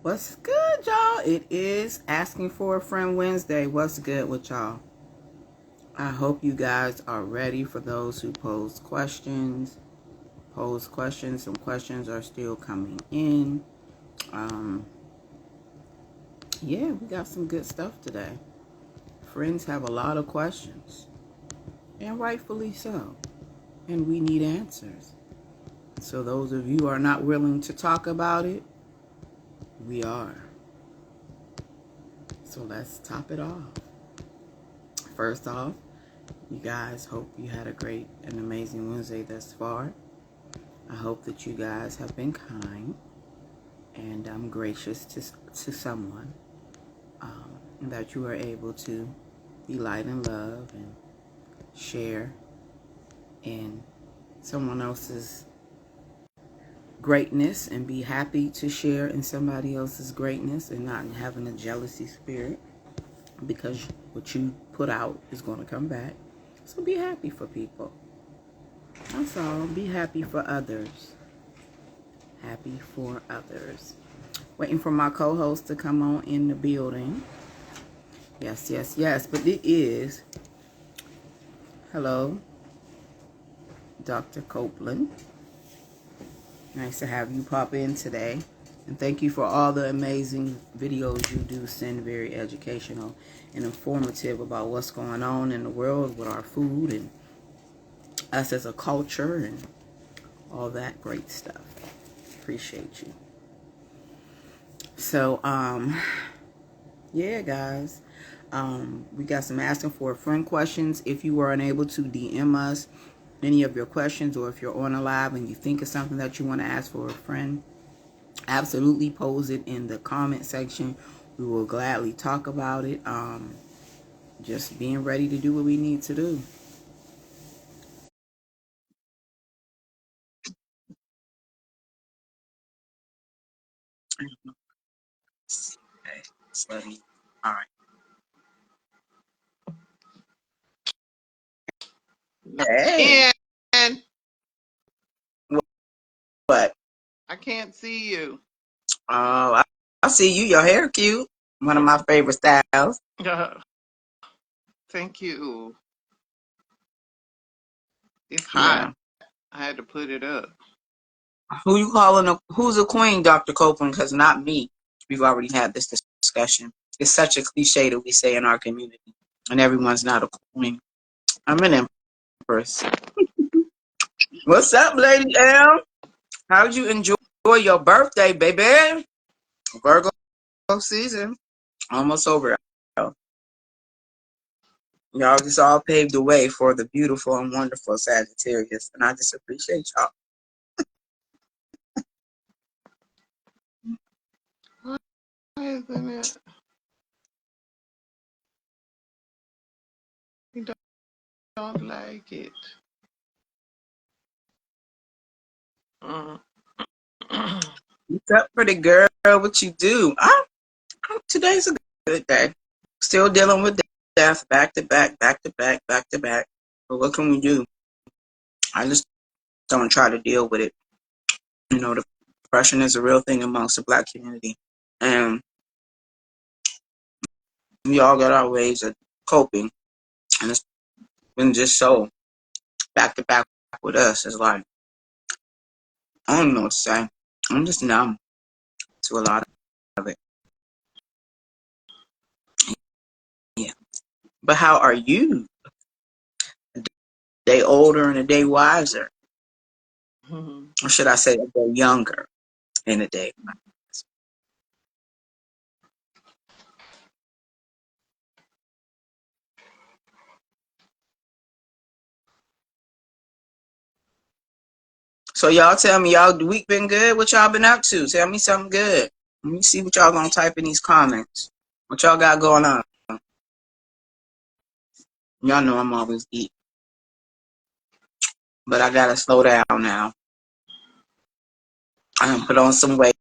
What's good, y'all? It is Asking for a Friend Wednesday. What's good with y'all? I hope you guys are ready for those who pose questions. Some questions are still coming in. Yeah, we got some good stuff today. Friends have a lot of questions, and rightfully so. And we need answers. So those of you who are not willing to talk about it, we are. So let's top it off. First off, you guys, hope you had a great and amazing Wednesday thus far. I hope that you guys have been kind and gracious to someone, and that you are able to be light and love and share in someone else's greatness and be happy to share in somebody else's greatness and not having a jealousy spirit, because what you put out is going to come back. So be happy for people. That's all. Be happy for others. Happy for others. Waiting for my co-host to come on in the building. Yes. But it is. Hello, Dr. Copeland. Nice to have you pop in today. And thank you for all the amazing videos you do send, very educational and informative about what's going on in the world with our food and us as a culture and all that great stuff. Appreciate you. So, yeah, guys. We got some asking for a friend questions. If you were unable to DM us any of your questions, or if you're on a live and you think of something that you want to ask for a friend, absolutely pose it in the comment section. We will gladly talk about it. Just being ready to do what we need to do. Okay, slowly. All right. Hey. And What? I can't see you. Oh, I see you. Your hair cute. One of my favorite styles. Thank you. It's hot. Yeah. I had to put it up. Who you calling? Who's a queen, Dr. Copeland? Because not me. We've already had this discussion. It's such a cliche that we say in our community, and everyone's not a queen. I'm an empress. What's up, Lady M? How'd you enjoy your birthday, baby? Virgo season almost over. Y'all just all paved the way for the beautiful and wonderful Sagittarius, and I just appreciate y'all. Why isn't it? You don't like it. Mm. What's up, pretty girl? What you do? Today's a good day. Still dealing with death, back to back, back to back, back to back. But what can we do? I just don't try to deal with it. You know, depression is a real thing amongst the Black community, and we all got our ways of coping. And it's been just so back to back with us. It's like, I don't know what to say. I'm just numb to a lot of it. Yeah. But how are you? A day older and a day wiser. Or should I say a day younger and a day wiser? So y'all tell me, y'all, the week been good? What y'all been up to? Tell me something good. Let me see what y'all gonna type in these comments. What y'all got going on? Y'all know I'm always eating, but I gotta slow down now. I done put on some weight.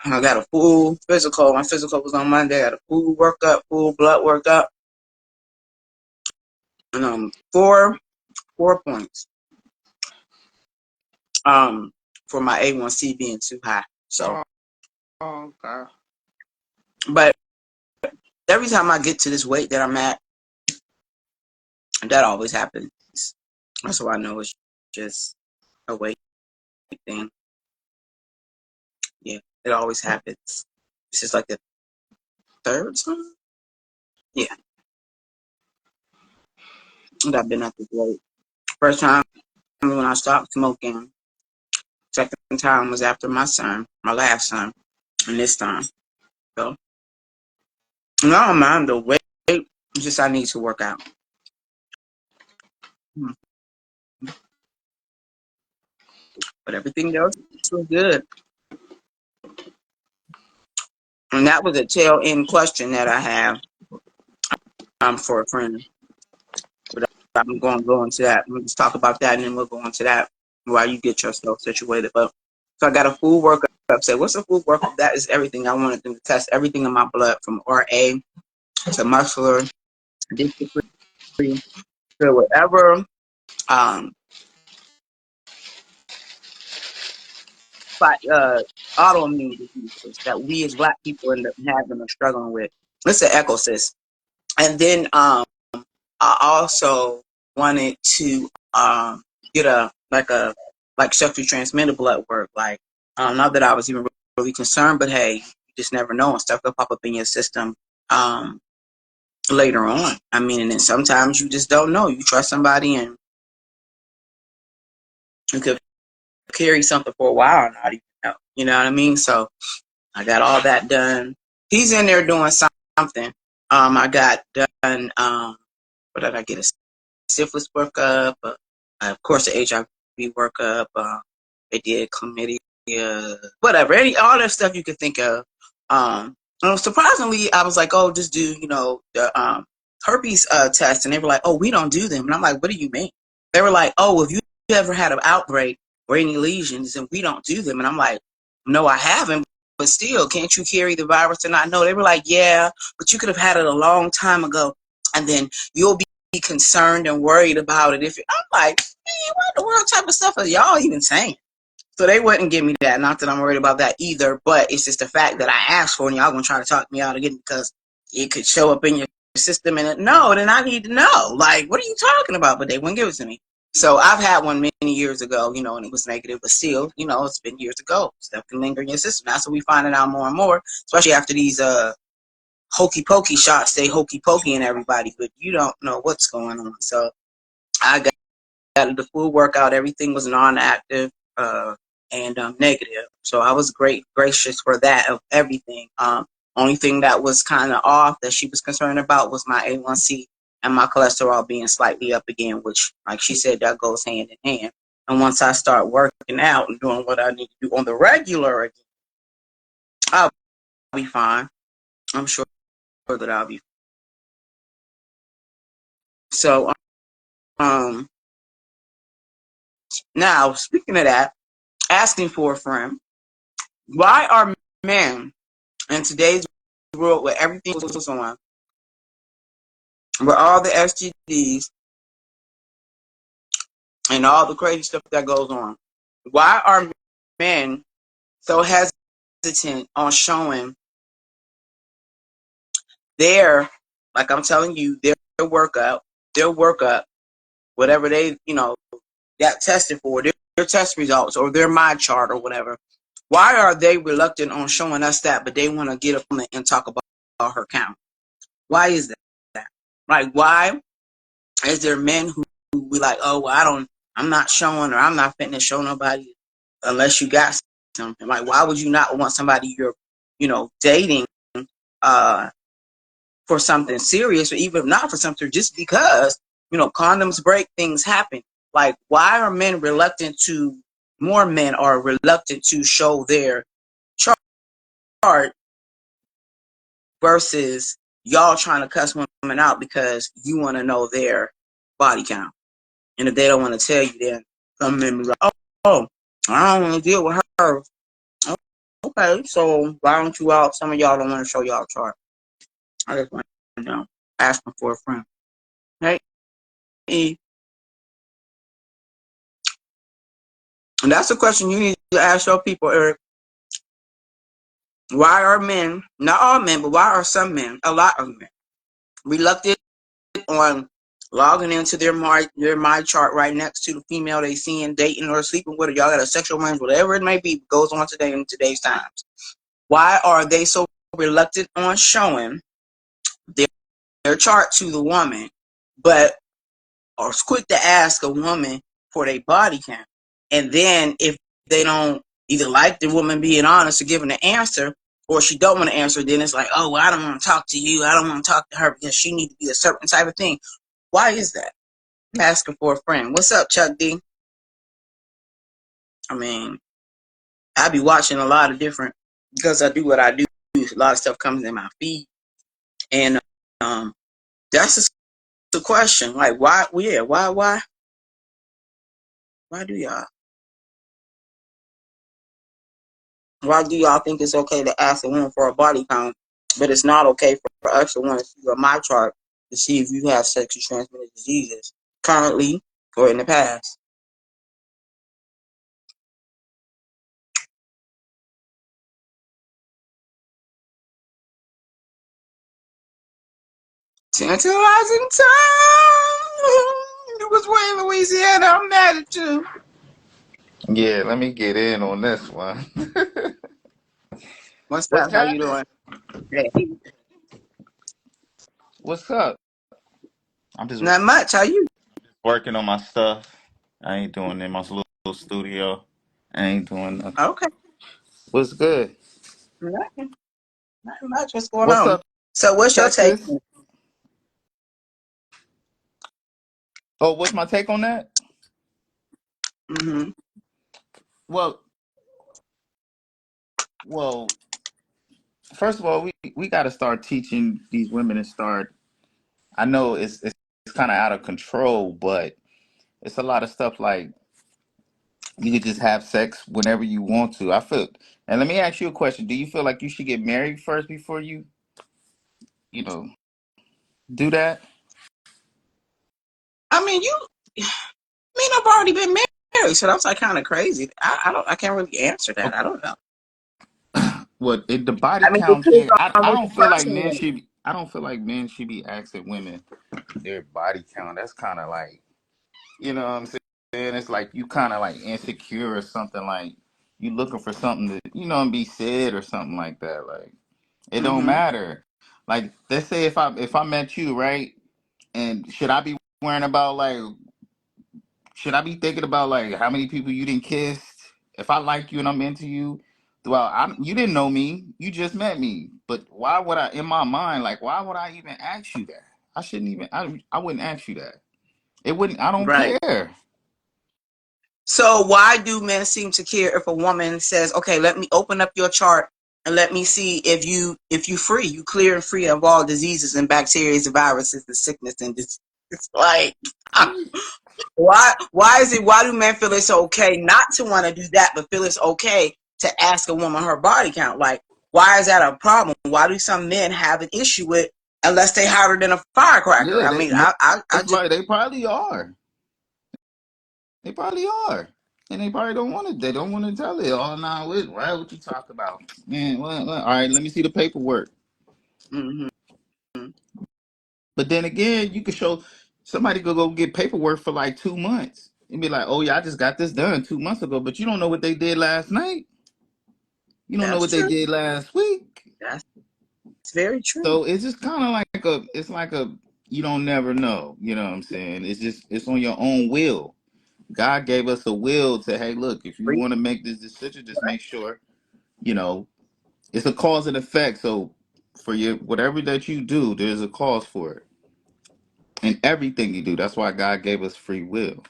I got a full physical. My physical was on Monday. I got a full workup, full blood workup, and 4 points. for my A1C being too high. So, Okay. but every time I get to this weight that I'm at, that always happens. So I know it's just a weight thing. Yeah, it always happens. This is like the third time. Yeah, and I've been at this weight. First time when I stopped smoking. Second time was after my son, my last son, and this time. So no, I don't mind the weight. It's just I need to work out. But everything else was good. And that was a tail end question that I have for a friend. But I'm going to go into that. We'll just talk about that and then we'll go into that while you get yourself situated. But so I got a food workup. Say, what's a food workup? That is everything. I wanted them to test everything in my blood from RA to muscular, dystrophy, to whatever autoimmune diseases that we as Black people end up having or struggling with. It's an ecosystem. And then I also wanted to get like sexually transmitted blood work. Like not that I was even really concerned, but hey, you just never know, and stuff could pop up in your system later on. I mean, and then sometimes you just don't know. You trust somebody and you could carry something for a while and not even know. You know what I mean? So I got all that done. He's in there doing something. I got done. What did I get? A syphilis workup. Of course, the HIV workup. They did chlamydia, whatever. All that stuff you could think of. Surprisingly, I was like, oh, just do the herpes test, and they were like, oh, we don't do them, and I'm like, what do you mean? They were like, oh, if you ever had an outbreak or any lesions, and we don't do them, and I'm like, no, I haven't. But still, can't you carry the virus and not know? They were like, yeah, but you could have had it a long time ago, and then you'll be concerned and worried about it. I'm like, hey, what the world type of stuff are y'all even saying? So they wouldn't give me that. Not that I'm worried about that either, but it's just the fact that I asked for it and y'all gonna try to talk me out again because it could show up in your system no, then I need to know. Like, what are you talking about? But they wouldn't give it to me. So I've had one many years ago, and it was negative, but still, it's been years ago. Stuff can linger in your system. That's what we finding out more and more, especially after these hokey pokey shots say hokey pokey in everybody, but you don't know what's going on. So I got the full workout. Everything was non-active and negative. So I was gracious for that of everything. Only thing that was kind of off that she was concerned about was my A1C and my cholesterol being slightly up again, which, like she said, that goes hand in hand. And once I start working out and doing what I need to do on the regular again, I'll be fine. I'm sure that I'll be fine. So, now speaking of that, asking for a friend, why are men in today's world where everything goes on, where all the STDs and all the crazy stuff that goes on, why are men so hesitant on showing their, like I'm telling you, their workup, whatever they, got tested for, their test results or their my chart or whatever? Why are they reluctant on showing us that, but they want to get up and talk about her count? Why is that? Like, why is there men who be like, oh, well, I'm not showing, or I'm not fitting to show nobody unless you got something? Like, why would you not want somebody you're, dating uh, for something serious, or even if not for something, just because, condoms break, things happen. Like, why are more men are reluctant to show their chart versus y'all trying to cuss women out because you want to know their body count? And if they don't want to tell you, then some men be like, oh, I don't want to deal with her. Okay, so why don't you all? Some of y'all don't want to show y'all chart. I just want to asking for a friend. Hey, E, And that's a question you need to ask your people, Eric. Why are men, not all men, but why are some men, a lot of men, reluctant on logging into their my chart right next to the female they seeing, dating, or sleeping with, or y'all got a sexual range, whatever it may be, goes on today in today's times. Why are they so reluctant on showing their, their chart to the woman, but are quick to ask a woman for their body count? And then if they don't either like the woman being honest or giving an answer, or she don't want to answer, then it's like, oh, well, I don't want to talk to you. I don't want to talk to her because she needs to be a certain type of thing. Why is that? Asking for a friend. What's up, Chuck D? I mean, I be watching a lot of different, because I do what I do. A lot of stuff comes in my feed, and um, that's just the question. Like, why? Yeah, why do y'all? Why do y'all think it's okay to ask a woman for a body count, but it's not okay for us to want to see your my chart to see if you have sexually transmitted diseases currently or in the past? Tantalizing time. It was way in Louisiana. I'm mad at you. Yeah, let me get in on this one. What's What's up? How you happening? doing? Hey, What's up? I'm just not much. How you? working on my stuff. I ain't doing in my little studio. I ain't doing nothing. Okay. What's good? Nothing. Nothing much. What's going What's on? up, So, what's your take? Texas? Oh, what's my take on that? Mm-hmm. Well, well, first of all, we got to start teaching these women and start. I know it's kind of out of control, but it's a lot of stuff like you could just have sex whenever you want to. I feel. And let me ask you a question: do you feel like you should get married first before you know, do that? I mean, I've already been married, so that's like kind of crazy. I don't. I can't really answer that. I Okay. don't know. What the body I mean, it count depends thing? I, on I what don't the feel like person men is. should. I don't feel like men should be asking women their body count. That's kind of like, you know what I'm saying? It's like you kind of like insecure or something. Like you looking for something to and be said or something like that. Like it don't Mm-hmm. matter. Like let's say if I met you, right, and should I be worrying about like should I be thinking about like how many people you didn't kiss? If I like you and I'm into you, you didn't know me, you just met me. But why would I, in my mind, like why would I even ask you that? I shouldn't even. I wouldn't ask you that. It wouldn't. I don't Right. care. So why do men seem to care if a woman says, "Okay, let me open up your chart and let me see if you free, you clear and free of all diseases and bacteria and viruses and sickness and this." It's like, why do men feel it's okay not to want to do that, but feel it's okay to ask a woman her body count? Like, why is that a problem? Why do some men have an issue with unless they hotter than a firecracker? Yeah, I they mean, I most just like they probably are. They probably are. And they probably don't want to. They don't want to tell it. Oh no, right? What you talk about, man? What? All right, let me see the paperwork. mm-hmm, But then again, you could show somebody could go get paperwork for like 2 months and be like, "Oh yeah, I just got this done 2 months ago," but you don't know what they did last night. You don't know that's what they true. did last week. That's very true. So it's just kind of like it's like you don't never know. You know what I'm saying? It's on your own will. God gave us a will to, hey, look, if you Free, want to make this decision, just make sure you know it's a cause and effect. So for your whatever that you do, there's a cause for it, and everything you do. That's why God gave us free will.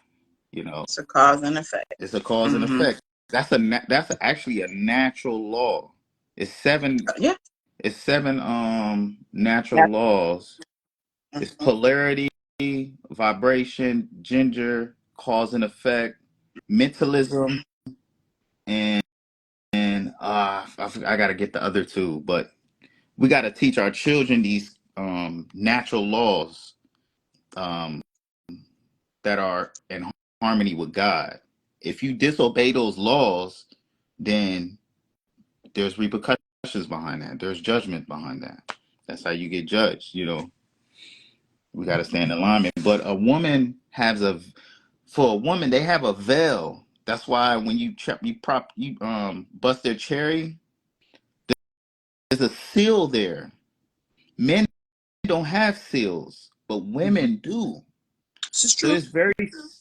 You know, it's a cause and effect. it's a cause and Mm-hmm. effect. That's actually a natural law. It's seven. Yeah. It's seven natural That's, laws. It's mm-hmm. polarity, vibration, ginger, cause and effect, mentalism, and I got to get the other two, but we got to teach our children these natural laws um, that are in harmony with God. if you disobey those laws, then there's repercussions behind that. There's judgment behind that. That's how you get judged. We got to stand in alignment. But a woman has for a woman, they have a veil. That's why when you bust their cherry, there's a seal there. Men don't have seals, but Mhm. women do. This is So true.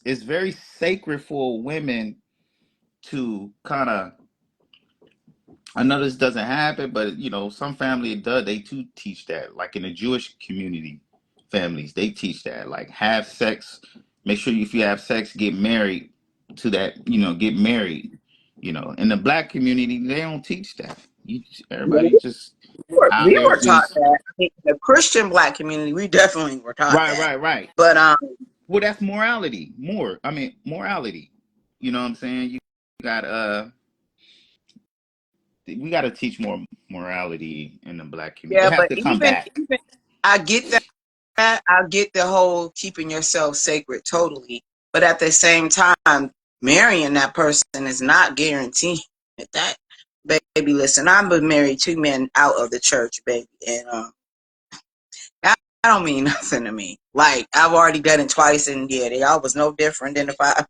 it's very sacred for women to kind of. I know this doesn't happen, but some family does. They too teach that. Like in the Jewish community, families they teach that. Like have sex. Make sure if you have sex, get married to that. Get married. In the black community, they don't teach that. Yeah, Everybody just out we here were taught just that. I think the Christian black community, we definitely were taught right, that. right, right. But Well, that's morality. Morality. You know what I'm saying? You got we got to teach more morality in the black community. yeah, It has but to come back. even I get that. I get the whole keeping yourself sacred totally. But at the same time, marrying that person is not guaranteed that. Baby, listen, I've been married 2 men out of the church, baby, and that don't mean nothing to me. Like I've already done it twice, and yeah, they all was no different than if I.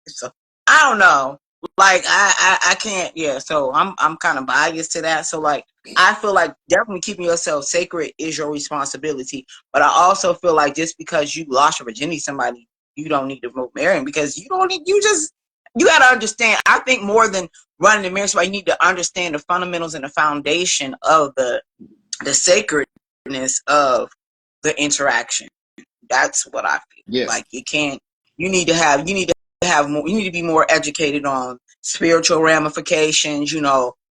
So I don't know. Like I can't. Yeah. So I'm kind of biased to that. So like I feel like definitely keeping yourself sacred is your responsibility. But I also feel like just because you lost your virginity to somebody, you don't need to marry him because you don't need. You got to understand. I think more than running the marriage, you need to understand the fundamentals and the foundation of the sacredness of the interaction. That's what I feel. Yeah, Like you need to be more educated on spiritual ramifications,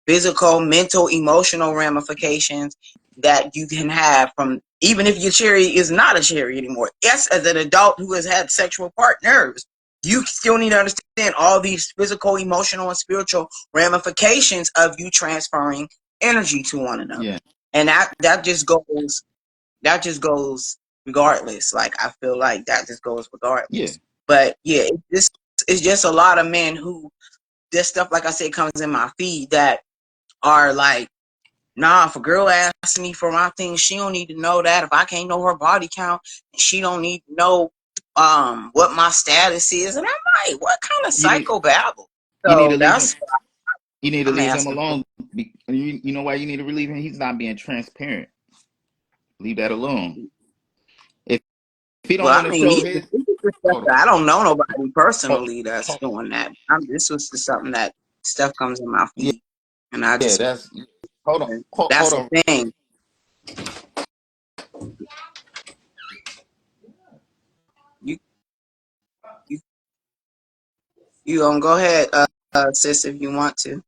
physical, mental, emotional ramifications that you can have from even if your cherry is not a cherry anymore. Yes, as an adult who has had sexual partners, you still need to understand all these physical, emotional, and spiritual ramifications of you transferring energy to one another. yeah, And that just goes regardless. Like I feel like that just goes yeah. regardless. But yeah, it's just a lot of men who this stuff, like I said, comes in my feed that are like, nah, if a girl asks me for my things, she don't need to know that. If I can't know her body count, she don't need to know what my status is. And I'm like, what kind of You need psychobabble? you need So to leave him. that's what You need to I'm leave him asking for. alone. You know why you need to relieve him? He's not being transparent. Leave that alone. If he don't Well, want I to mean, show his, hold on, I don't know nobody hold, personally that's hold, doing that. This was just something that stuff comes in my yeah, feed, and I yeah. just Hold that's the on. thing. You you you gonna go ahead, sis, if you want to.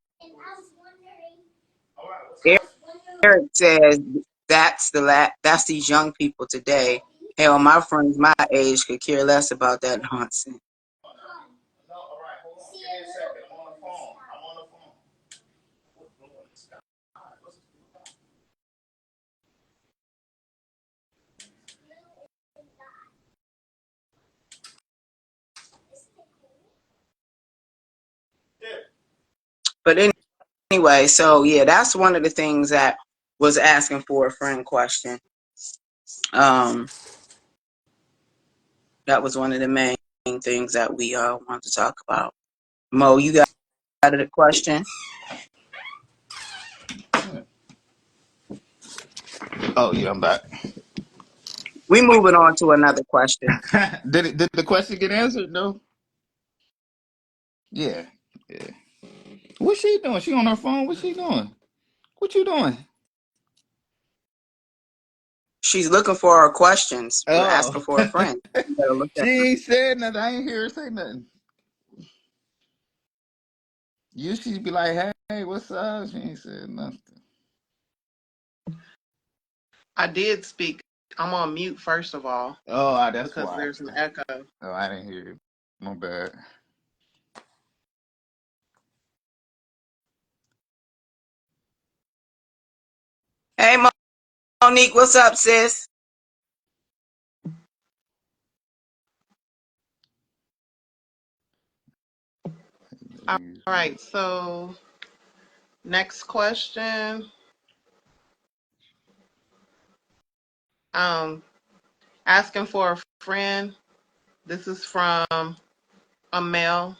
Eric says that's these young people today. Hell, my friends my age could care less about that nonsense. No, all right, hold on. Give me a second. I'm on the phone. I'm on the phone. But anyway, so yeah, that's one of the things that was asking for a friend question. Um, that was one of the main things that we want to talk about. Mo, you got a question? Oh yeah, I'm back. We moving on to another question. Did the question get answered? No. Yeah. Yeah. What's she doing? She on her phone? What's she doing? What you doing? She's looking for our questions. We're Oh. asking for a friend. You better look She at them. ain't said nothing. I ain't hear her say nothing. Usually be like, hey, what's up? She ain't said nothing. I did speak. I'm on mute first of all Oh, that's because why. there's an echo. Oh, I didn't hear you. My bad. Hey, Monique, what's up, sis? All right. So next question. Um, asking for a friend. This is from a male.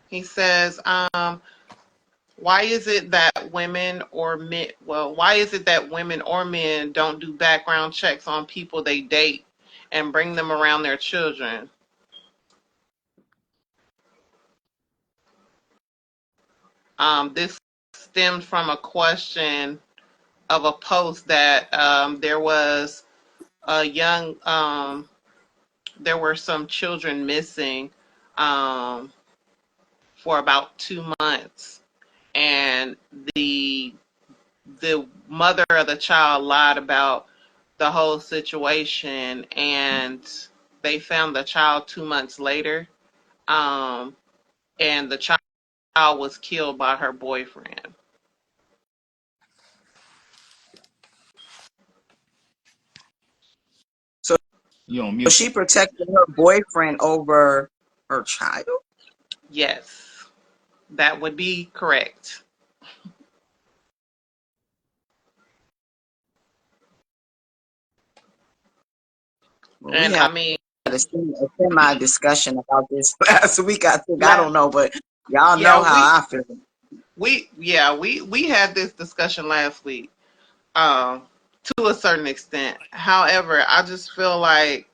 He says, why is it that women or men, well, why is it that women or men don't do background checks on people they date and bring them around their children? This stemmed from a question of a post that there was a young, there were some children missing um, for about 2 months, and the mother of the child lied about the whole situation, and they found the child 2 months later, um, and the child was killed by her boyfriend. So You on mute? she protected her boyfriend over her child. Yes, that would be correct. Well, we And had I mean, a semi discussion about this last week. I think I la- don't know, but y'all know yeah, how I feel. we had this discussion last week, um, to a certain extent. However, I just feel like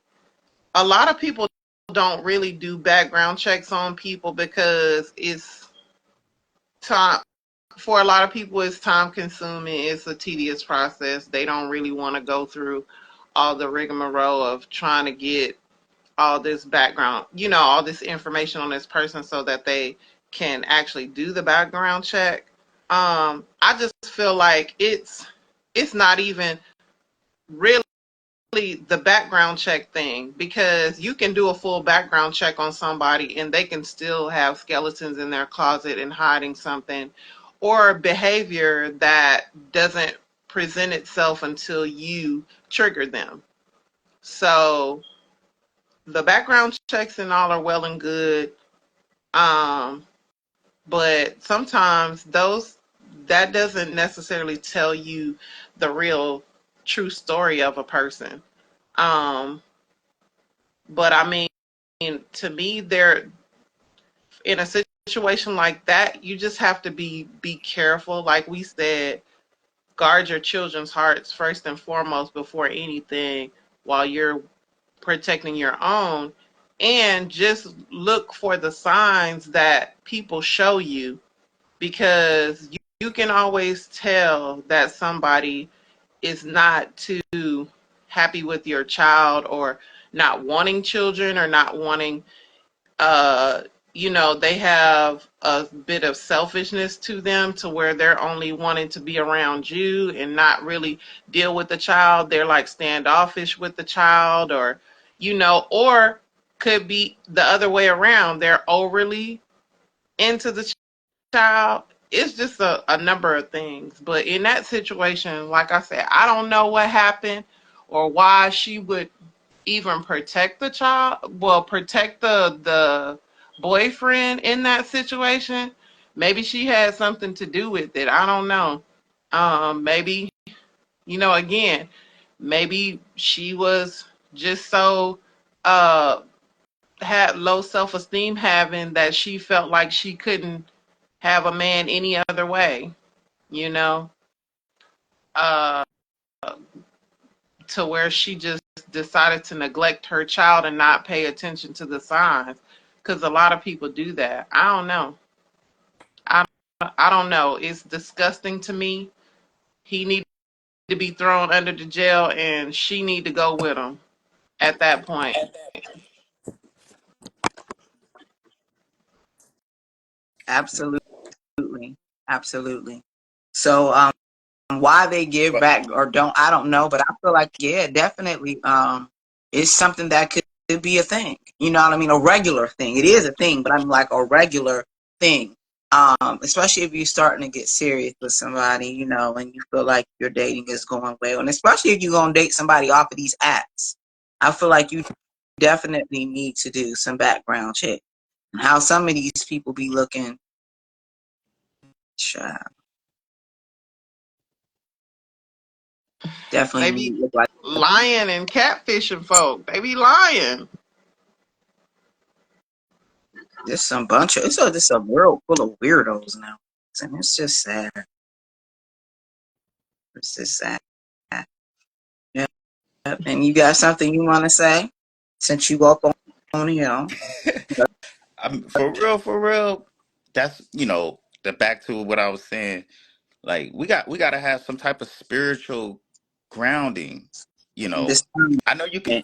a lot of people don't really do background checks on people because it's time for a lot of people. It's time consuming. It's a tedious process. They don't really want to go through all the rigmarole of trying to get all this background, all this information on this person so that they can actually do the background check. I just feel like it's not even really the background check thing, because you can do a full background check on somebody and they can still have skeletons in their closet and hiding something, or behavior that doesn't present itself until you trigger them. So the background checks and all are well and good, um, but sometimes those that doesn't necessarily tell you the real true story of a person. Um, but I mean, to me, there in a situation like that, you just have to be careful. Like we said, guard your children's hearts first and foremost before anything, while you're protecting your own, and just look for the signs that people show you, because you can always tell that somebody is not too happy with your child, or not wanting children, or not wanting, uh they have a bit of selfishness to them, to where they're only wanting to be around you and not really deal with the child. They're like standoffish with the child, or could be the other way around. They're overly into the child. It's just a number of things. But in that situation, like I said, I don't know what happened or why she would even protect the child, well, protect the boyfriend in that situation. Maybe she had something to do with it. I don't know. Maybe, again, maybe she was just so uh had low self-esteem, having that she felt like she couldn't have a man any other way, you know, uh, to where she just decided to neglect her child and not pay attention to the signs. Because a lot of people do that. I don't know. I, I don't know. It's disgusting to me. He needs to be thrown under the jail, and she need to go with him at that point. Absolutely, absolutely. So, why they give back or don't, I don't know, but I feel like, yeah, definitely, it's something that could be a thing. You know what I mean? A regular thing. It is a thing, but I'm like a regular thing. Especially if you're starting to get serious with somebody, and you feel like your dating is going well, and especially if you're gonna date somebody off of these apps, I feel like you definitely need to do some background check. How some of these people be looking Child, They definitely be look like lying and catfishing folk. They be lying. there's some bunch of it's a world full of weirdos now. And it's just sad. It's just sad. Yep. And you got something you want to say since you walk on the hill? I'm for real. That's the back to what I was saying. Like we got to have some type of spiritual grounding. You This know, I know you can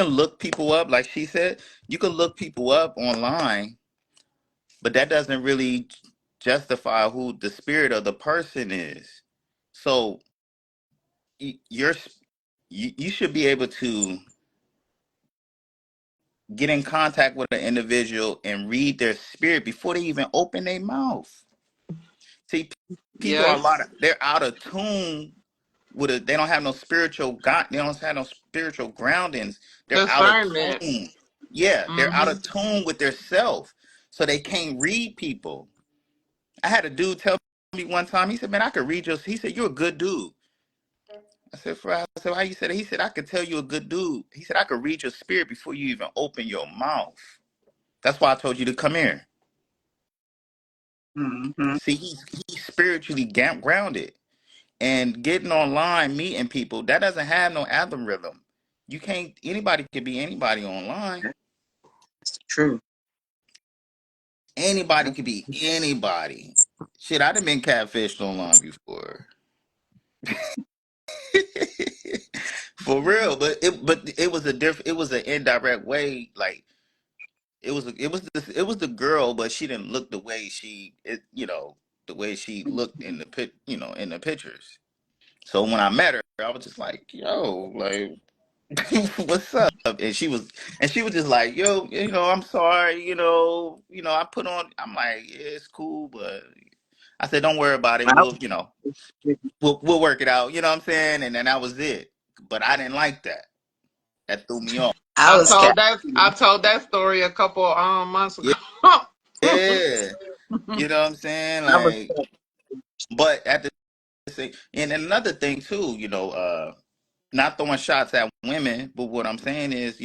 look people up, like she said. You can look people up online, but that doesn't really justify who the spirit of the person is. So you're you should be able to get in contact with an individual and read their spirit before they even open their mouth. See, people are a lot Yes, of they're out of tune with it. They don't have no spiritual God. They don't have no spiritual groundings. They're out of discernment. tune. Yeah, they're out Hmm. of tune with their self, so they can't read people. I had a dude tell me one time. He said, "Man, I could read your." He said, "You're a good dude." I said, "How you said it?" He said, "I could tell you a good dude." He said, "I could read your spirit before you even open your mouth." That's why I told you to come here. mm-hmm. See, he's spiritually grounded, and getting online, meeting people, that doesn't have no algorithm. You can't. Anybody can be anybody online. That's the truth. Anybody could be anybody. Shit, I'd have been catfished online before. For real, but it was a different. It was an indirect way. Like it was the girl, but she didn't look the way the way she looked in the in the pictures. So when I met her, I was just like, yo, like, what's up? And she was just like, yo, I'm sorry, I put on. I'm like, yeah, it's cool, but I said, don't worry about it. I We'll, we'll work it out. You know what I'm saying? And then that was it. But I didn't like that. That threw me off. I was I told that story a couple months ago. Yeah, yeah. You know what I'm saying? I was Like, but at the same, and another thing too, not throwing shots at women, but what I'm saying is,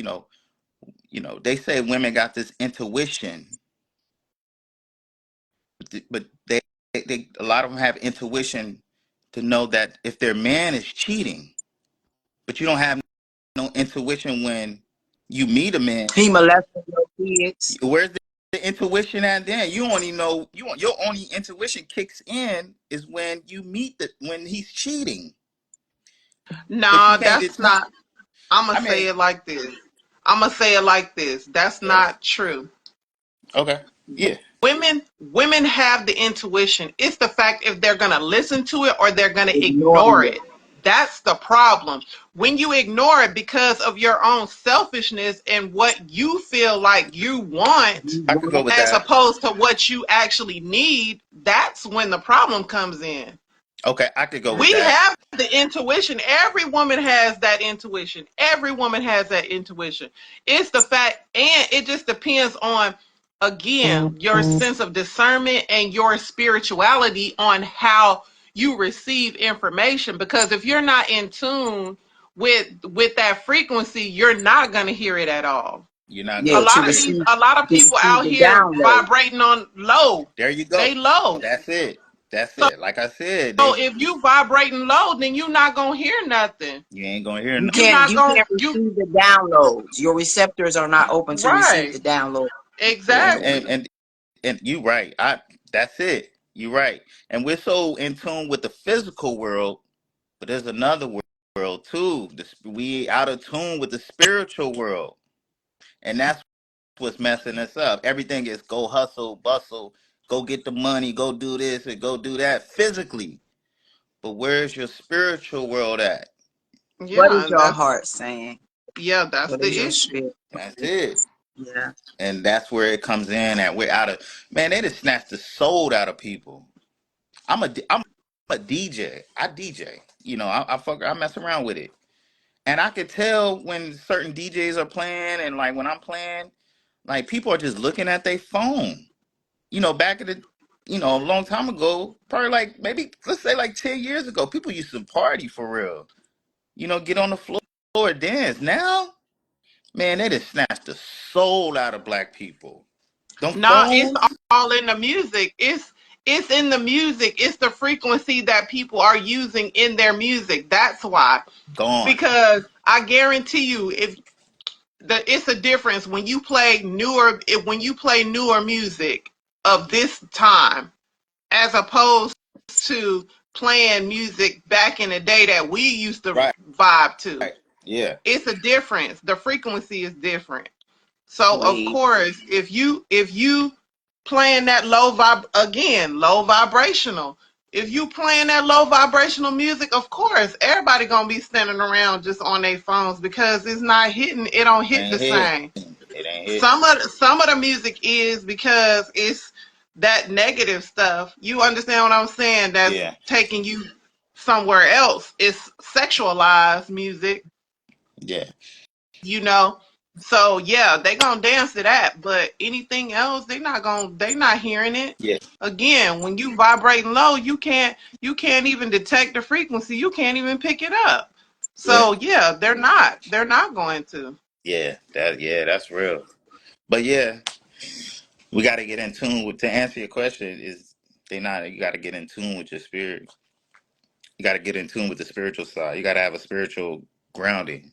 they say women got this intuition, but they a lot of them have intuition to know that if their man is cheating, but you don't have no intuition when you meet a man. he molesting your kids. Where's the intuition at then? You only know your only intuition kicks in is when you meet when he's cheating, but you Nah, can't that's determine. not. I'm gonna I say mean, it like this. I'm gonna say it like this. That's go ahead. not true. Okay, yeah, Women have the intuition. It's the fact if they're going to listen to it or they're going to ignore Ignoring it. it. That's the problem. When you ignore it because of your own selfishness and what you feel like you want You I could go want with as that. opposed to what you actually need, that's when the problem comes in. Okay, I could go with We that. have the intuition. Every woman has that intuition. Every woman has that intuition. It's the fact, and it just depends on, again, your sense of discernment and your spirituality on how you receive information. Because if you're not in tune with that frequency, you're not going to hear it at all. You're not A yeah, gonna to lot of hear it. these, receive a lot of people out the here download. vibrating on low. There you go. They low. That's it. That's So it. Like I said, So if you vibrating low, then you're not gonna hear nothing. you ain't gonna hear. You You're can't not you gonna can't receive the downloads. Your receptors are not open to receive right. the download. And Yeah. and Exactly. and and you right. That's it. You right. And we're so in tune with the physical world, but there's another world too. We out of tune with the spiritual world, and that's what's messing us up. Everything is go hustle, bustle, go get the money, go do this and go do that physically. But where's your spiritual world at? What Yeah, is and your that's heart saying? that's What the is your issue. spirit? That's it. Yeah. And that's where it comes in at. We're out of man. They just snatched the soul out of people. I'm a DJ. I DJ. I mess around with it, and I could tell when certain DJs are playing, and like when I'm playing, like people are just looking at their phone. Back in the a long time ago, probably like maybe let's say like 10 years ago, people used to party for real. Get on the floor and dance. Now, man, they just snatched the soul out of black people. Them No, it's phones all in the music. It's in the music. It's the frequency that people are using in their music. That's why. gone. Because I guarantee you, if it's a difference when you play newer music of this time as opposed to playing music back in the day that we used to Right. vibe to. Yeah. It's a difference. The frequency is different. So of We course, if you playing that low vibrational. If you playing that low vibrational music, of course, everybody gonna be standing around just on their phones because it's not hitting. It don't hit the Ain't hit. same. It ain't hit. Some of the music is because it's that negative stuff. You understand what I'm saying? That's Yeah. taking you somewhere else. It's sexualized music, Yeah. you know. So yeah, they gonna dance to that, but anything else, they not hearing it. Yeah. Again, when you vibrating low, you can't even detect the frequency. You can't even pick it up. Yeah. So yeah, they're not going to. That's real. But yeah, we got to get in tune with, to answer your question, is they not, you got to get in tune with your spirit. You got to get in tune with the spiritual side. You got to have a spiritual grounding,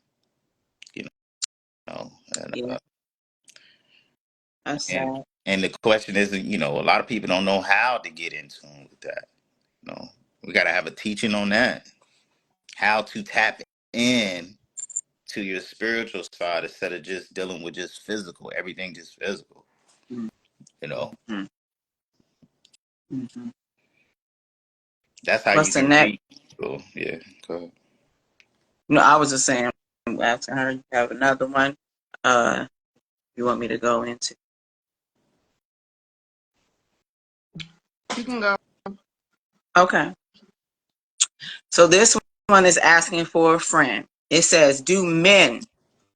you know. And yeah, that's and sad. and the question is, a lot of people don't know how to get in tune with that. We got to have a teaching on that. How to tap in to your spiritual side instead of just dealing with just physical, everything just physical, you know. Mm-hmm. Mm-hmm. That's how What's you the can next? read people. Yeah, go ahead. No, I was just saying, asking her. You have another one? You want me to go into? You can go. Okay. So this one is asking for a friend. It says, "Do men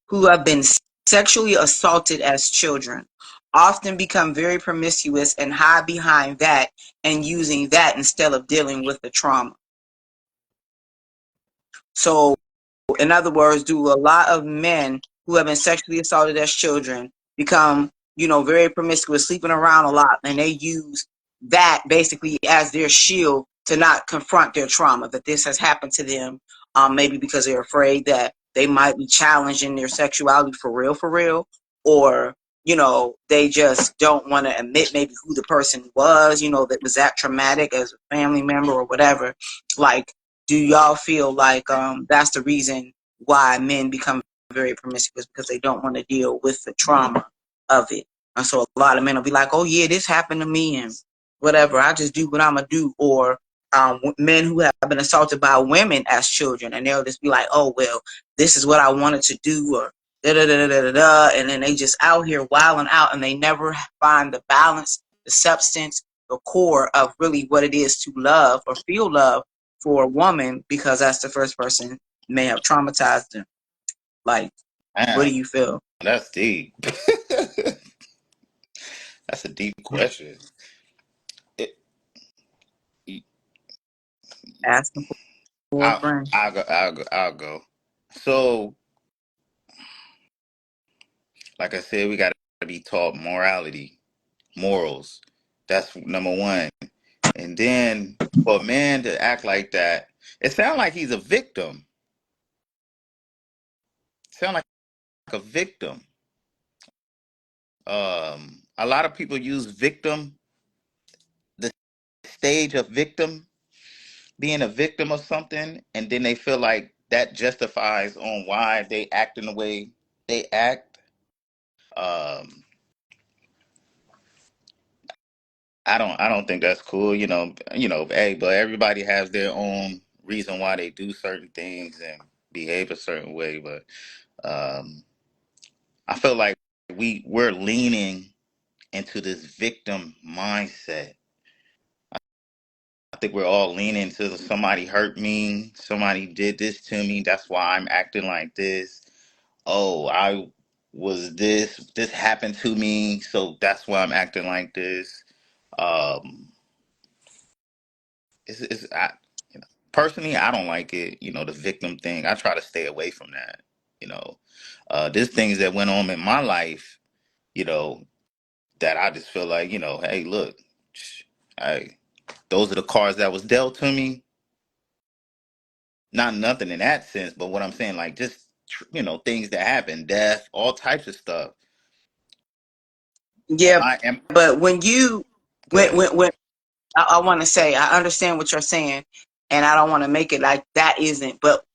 who have been sexually assaulted as children often become very promiscuous and hide behind that and using that instead of dealing with the trauma?" So in other words, do a lot of men who have been sexually assaulted as children become, very promiscuous, sleeping around a lot, and they use that basically as their shield to not confront their trauma that this has happened to them, maybe because they're afraid that they might be challenged in their sexuality for real, or they just don't want to admit maybe who the person was, that was that traumatic as a family member or whatever. Like, do y'all feel like that's the reason why men become very promiscuous, because they don't want to deal with the trauma of it? And so a lot of men will be like, "Oh yeah, this happened to me and whatever. I just do what I'm gonna do." Or men who have been assaulted by women as children, and they'll just be like, "Oh well, this is what I wanted to do," or da da da da da da, and then they just out here wilding out, and they never find the balance, the substance, the core of really what it is to love or feel love for a woman, because that's the first person may have traumatized them. Like, what Man, do you feel? that's deep. That's a deep question. It, Asking for a I'll, friend. I'll go. I'll go. So, like I said, we got to be taught morality, morals. That's number one. And then for a man to act like that, it sounds like he's a victim. Sound like a victim. A lot of people use victim, the stage of victim, being a victim of something, and then they feel like that justifies on why they act in the way they act. Um, I don't think that's cool. Hey, but everybody has their own reason why they do certain things and behave a certain way. But um, I feel like we're leaning into this victim mindset. I think we're all leaning to somebody hurt me, somebody did this to me, that's why I'm acting like this. Oh, I was this happened to me, so that's why I'm acting like this. you know, personally, I don't like it. You know, the victim thing. I try to stay away from that. You know, there's things that went on in my life. You know, that I just feel like, hey, look, I those are the cards that was dealt to me. Not nothing in that sense, but what I'm saying, like, just things that happen, death, all types of stuff. Am Yeah, I am but when you Good. when I want to say I understand what you're saying, and I don't want to make it like that isn't. But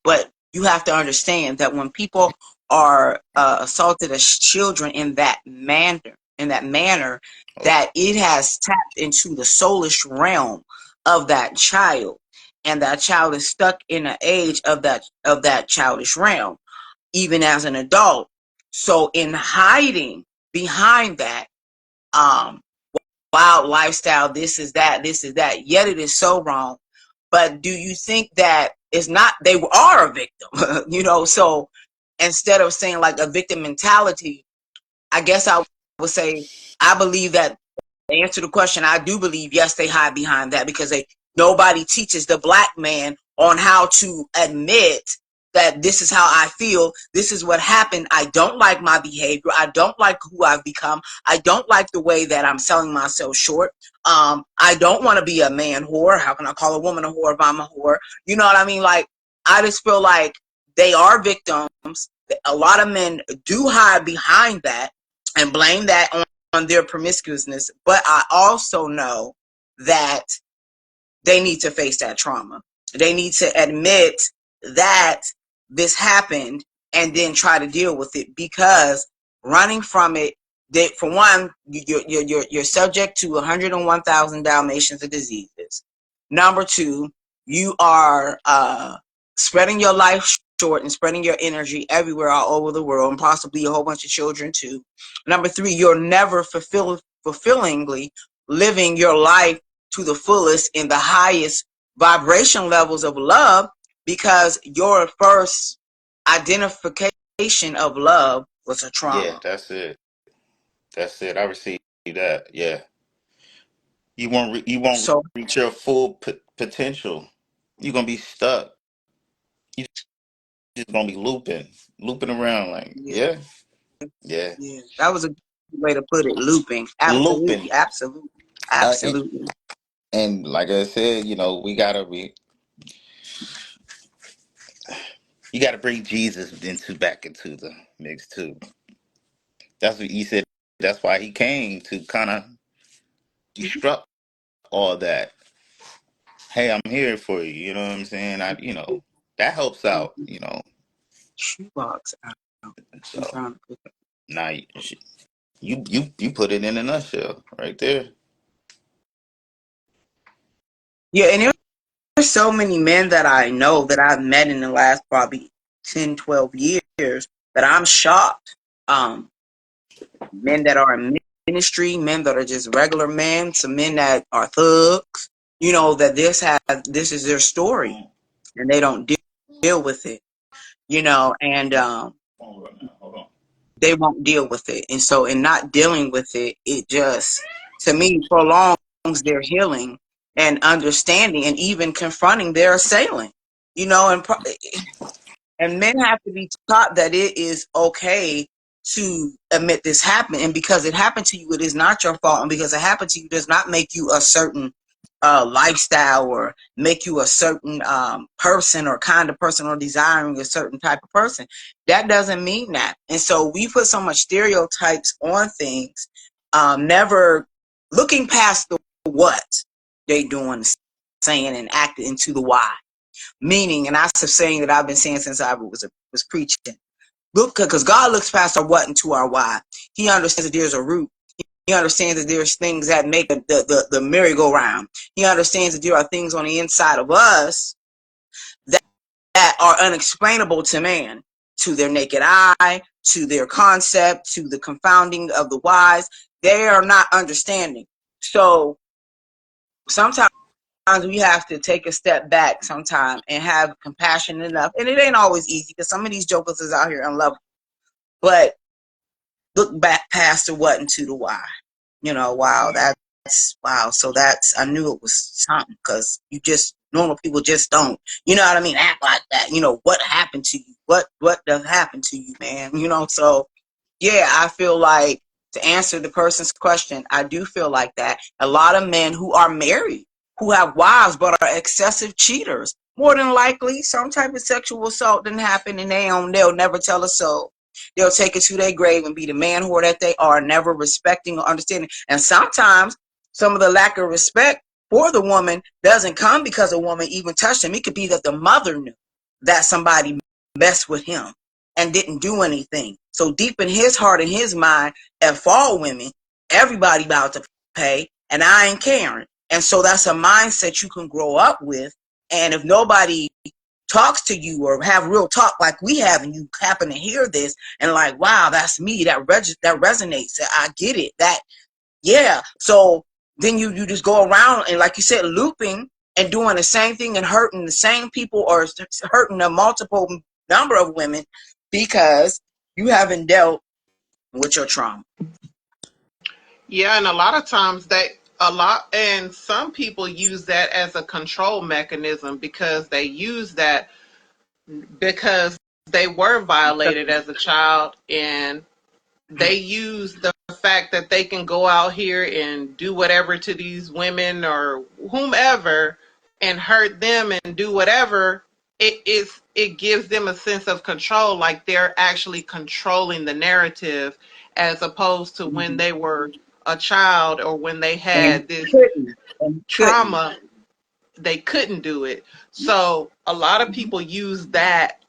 you have to understand that when people are assaulted as children in that manner, Oh, that it has tapped into the soulish realm of that child, and that child is stuck in the age of that childish realm, even as an adult. So in hiding behind that, um, wild lifestyle, this is that, yet it is so wrong. But do you think that it's not, they are a victim, So instead of saying like a victim mentality, I guess I would say, I believe that, to answer the question, I do believe, yes, they hide behind that because nobody teaches the black man on how to admit that this is how I feel. This is what happened. I don't like my behavior. I don't like who I've become. I don't like the way that I'm selling myself short. I don't want to be a man whore. How can I call a woman a whore if I'm a whore? You know what I mean? Like, I just feel like they are victims. A lot of men do hide behind that and blame that on their promiscuousness, but I also know that they need to face that trauma. They need to admit that this happened and then try to deal with it, because running from it, for one, you're subject to 101,000 Dalmatians of diseases. Number two, you are spreading your life short and spreading your energy everywhere all over the world, and possibly a whole bunch of children too. Number three, you're never fulfillingly living your life to the fullest in the highest vibration levels of love, because your first identification of love was a yeah, trauma. that's it. That's it. I received that. Yeah, you won't So reach your full potential. You're gonna be stuck. You just gonna be looping around. Like, yeah, yeah, yeah, yeah, that was a good way to put it. Looping, looping. absolutely, absolutely, And, absolutely. and like I said, you gotta bring Jesus back into the mix too. That's what he said. That's why he came to kind of disrupt all that. Hey, I'm here for you. You know what I'm saying? That helps out. Shoebox out. I'm So trying to put it. now you put it in a nutshell right there. Yeah, and there's so many men that I know that I've met in the last probably 10, 12 years that I'm shocked. Men that are in ministry, men that are just regular men, some men that are thugs, that this is their story, and they don't deal with it, and Hold on now. Hold on. they won't deal with it. And so in not dealing with it, it just, to me, prolongs their healing and understanding and even confronting their assailant, and men have to be taught that it is okay to admit this happened. And because it happened to you, it is not your fault. And because it happened to you does not make you a certain lifestyle, or make you a certain person, or kind of person, or desiring a certain type of person. That doesn't mean that. And so we put so much stereotypes on things, never looking past the what they doing, saying, and acting into the why. Meaning, and that's a saying that I've been saying since I was preaching. Look, because God looks past our what into our why. He understands that there's a root. He understands that there's things that make the merry-go-round. He understands that there are things on the inside of us that, that are unexplainable to man, to their naked eye, to their concept, to the confounding of the wise. They are not understanding. So sometimes we have to take a step back sometime and have compassion enough. And it ain't always easy, because some of these jokers is out here unlovable. But look back past the what and to the why. Wow, wow. So I knew it was something, because normal people just don't, you know what I mean, act like that. What happened to you? What does happen to you, man? So yeah, I feel like, to answer the person's question, I do feel like that. A lot of men who are married, who have wives, but are excessive cheaters, more than likely some type of sexual assault didn't happen, and they'll never tell a soul. They'll take it to their grave and be the man whore that they are, never respecting or understanding. And sometimes some of the lack of respect for the woman doesn't come because a woman even touched him. It could be that the mother knew that somebody messed with him and didn't do anything. So deep in his heart and his mind, at fall women, everybody about to pay, and I ain't caring. And so that's a mindset you can grow up with. And if nobody talks to you or have real talk like we have, and you happen to hear this and like, wow, that's me, that resonates, I get it, that, yeah. So then you just go around and, like you said, looping and doing the same thing and hurting the same people, or hurting a multiple number of women, because you haven't dealt with your trauma. Yeah, and a lot of times and some people use that as a control mechanism, because they use that because they were violated as a child, and they use the fact that they can go out here and do whatever to these women or whomever and hurt them and do whatever. It gives them a sense of control, like they're actually controlling the narrative, as opposed to when Mhm. they were a child or when they And had this couldn't. trauma, they couldn't do it. So a lot of people use that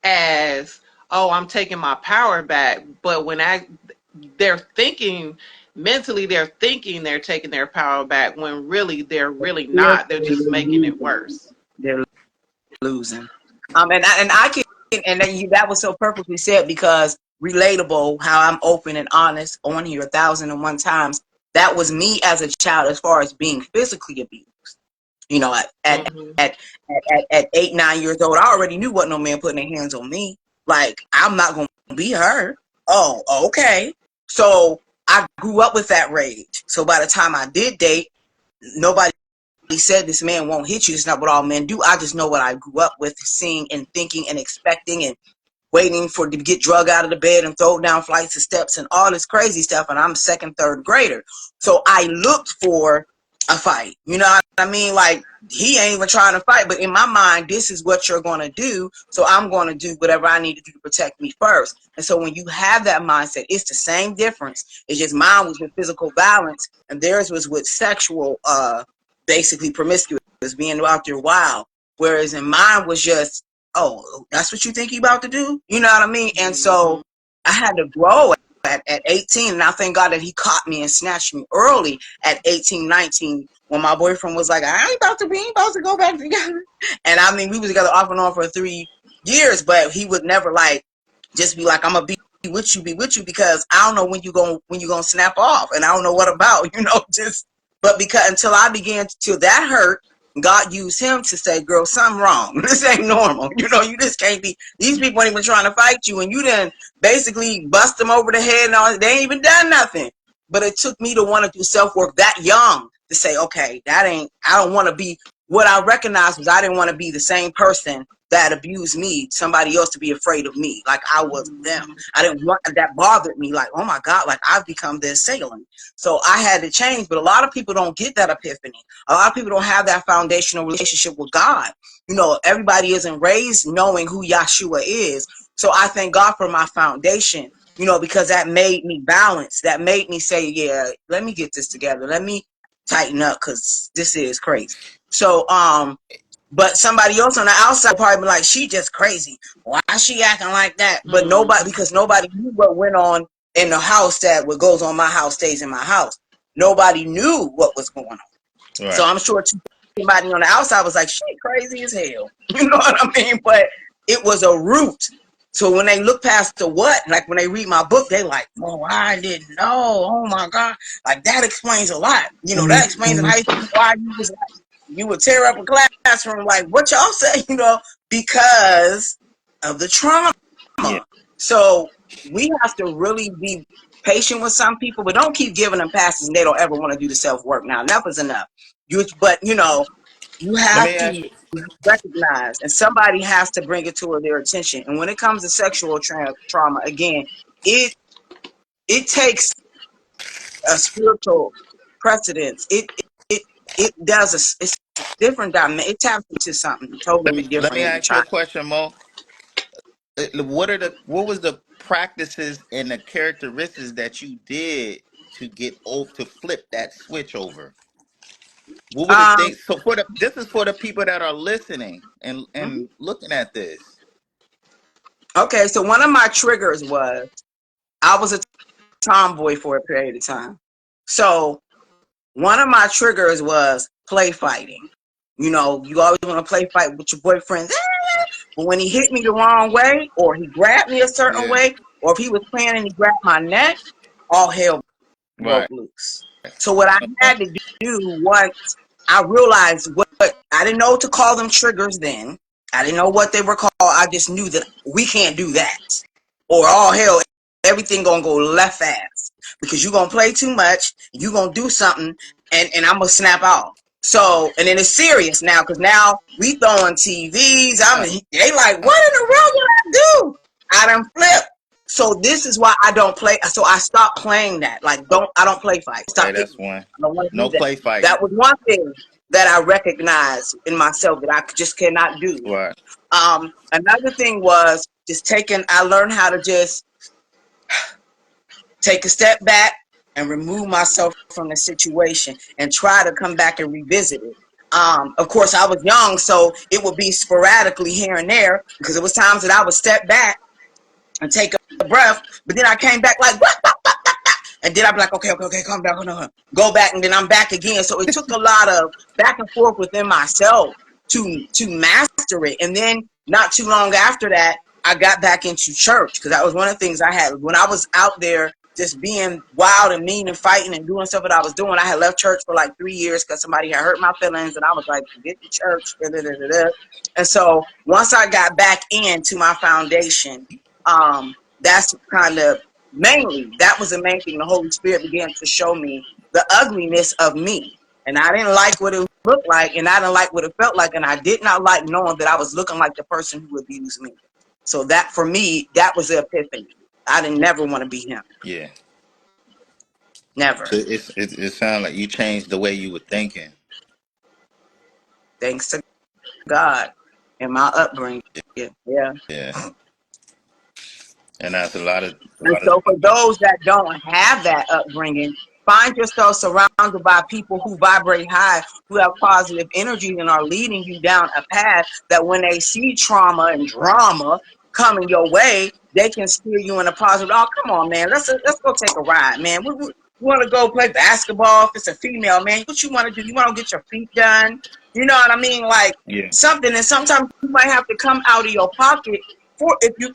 as, oh, I'm taking my power back. But they're thinking mentally, they're thinking they're taking their power back, when really they're really not. They're just making it worse. They're losing. And I can, and then that was so perfectly said, because relatable, how I'm open and honest on here 1,001 times. That was me as a child, as far as being physically abused. At Hmm. at 8, 9 years old, I already knew what no man putting their hands on me. Like, I'm not gonna be her. Oh, okay. So I grew up with that rage. So by the time I did date, nobody said this man won't hit you. It's not what all men do. I just know what I grew up with, seeing and thinking and expecting, and waiting for to get drug out of the bed and throw down flights of steps and all this crazy stuff. And I'm second, third grader. So I looked for a fight. You know what I mean? Like, he ain't even trying to fight, but in my mind, this is what you're going to do. So I'm going to do whatever I need to do to protect me first. And so when you have that mindset, it's the same difference. It's just mine was with physical violence, and theirs was with sexual, basically promiscuous, being out there wild. Whereas in mine was just, oh, that's what you think you about to do? You know what I mean? And Hmm. so I had to grow at 18, and I thank God that he caught me and snatched me early at 18, 19, when my boyfriend was like, we ain't about to go back together. And I mean, we was together off and on for 3 years, but he would never like just be like, I'm gonna be with you, because I don't know when you gonna snap off, and I don't know what about, just, but because until I began till that hurt, God used him to say, girl, something wrong. This ain't normal. You just can't be, these people ain't even trying to fight you, and you done basically bust them over the head and all, they ain't even done nothing. But it took me to want to do self-work that young to say, okay, I don't want to be, what I recognized was I didn't want to be the same person that abused me, somebody else to be afraid of me, like I was them. I didn't want that, bothered me, like, oh my God, like I've become the assailant. So I had to change, but a lot of people don't get that epiphany. A lot of people don't have that foundational relationship with God. Everybody isn't raised knowing who Yahshua is. So I thank God for my foundation, because that made me balance. That made me say, yeah, let me get this together. Let me tighten up, because this is crazy. So, but somebody else on the outside probably be like, she just crazy. Why is she acting like that? But nobody, Hmm. because nobody knew what went on in the house, that what goes on my house stays in my house. Nobody knew what was going on. So Right. I'm sure somebody on the outside was like, she crazy as hell. You know what I mean? But it was a root. So when they look past the what, like when they read my book, they like, oh, I didn't know. Oh my God. Like, that explains a lot. That explains in high school why you would tear up a classroom, like, what y'all say, because of the trauma. Yeah. So we have to really be patient with some people, but don't keep giving them passes and they don't ever want to do the self work. Now, enough is enough. But you Let have me ask to you. recognize, and somebody has to bring it to their attention. And when it comes to sexual trauma, again, it it takes a spiritual precedence. It it does it's different dimension. It taps into something totally Let me different every ask you time. a question, Mo. What was the practices and the characteristics that you did to get over to flip that switch over? What were the Um, things? So for the this is for the people that are listening and mhm. looking at this. Okay, so one of my triggers was I was a tomboy for a period of time. So one of my triggers was play fighting. You always want to play fight with your boyfriends. But when he hit me the wrong way, or he grabbed me a certain Yeah. way, or if he was playing and he grabbed my neck, all hell broke Right. loose. So what I Okay. had to do once I realized what I didn't know to call them triggers then. I didn't know what they were called. I just knew that we can't do that. Or all hell, everything gonna go left fast. Because you gonna play too much, you gonna do something, and I'm gonna snap out. So, and then it's serious now, because now we throwing TVs. Right. They like, what in the world did I do? I done flip. So this is why I don't play. So I stopped playing that. Like, I don't play fight. Okay, Stop hitting that's me. one. I don't want to No do that. play fighting. That was one thing that I recognized in myself that I just cannot do. Right. Another thing was just taking. I learned how to just take a step back and remove myself from the situation and try to come back and revisit it. Of course, I was young, so it would be sporadically here and there because it was times that I would step back and take a breath, but then I came back like, what? And then I'm like, okay, calm down, hold on. Go back, and then I'm back again. So it took a lot of back and forth within myself to master it. And then not too long after that, I got back into church because that was one of the things I had when I was out there just being wild and mean and fighting and doing stuff that I was doing. I had left church for like 3 years because somebody had hurt my feelings, and I was like, forget the church. Da, da, da, da, da. And so once I got back into my foundation, that's kind of mainly that was the main thing. The Holy Spirit began to show me the ugliness of me, and I didn't like what it looked like, and I didn't like what it felt like, and I did not like knowing that I was looking like the person who abused me. So that for me, that was the epiphany. I didn't never want to be him. Yeah. So Never. it sounds like you changed the way you were thinking. Thanks to God and my upbringing. Yeah. Yeah. And that's a And lot of so for those that don't have that upbringing, find yourself surrounded by people who vibrate high, who have positive energy and are leading you down a path that when they see trauma and drama coming your way, they can steer you in a positive. Oh, come on, man. Let's go take a ride, man. We want to go play basketball if it's a female, man. What you want to do? You want to get your feet done? You know what I mean? Like yeah. something. And sometimes you might have to come out of your pocket for if you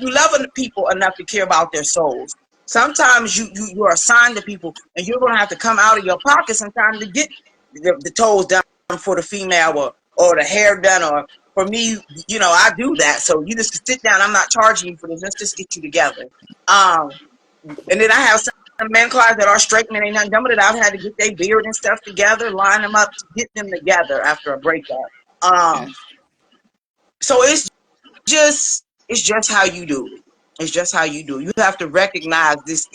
love people enough to care about their souls. Sometimes you are assigned to people, and you're going to have to come out of your pocket sometimes to get the toes done for the female, or the hair done, or for me, I do that. So you just sit down. I'm not charging you for this. Let's just get you together. Um, and then I have some men clients that are straight and ain't nothing done with it. I've had to get their beard and stuff together, line them up to get them together after a breakup. Yeah. So it's just how you do it. It's just how you do it. You have to recognize this.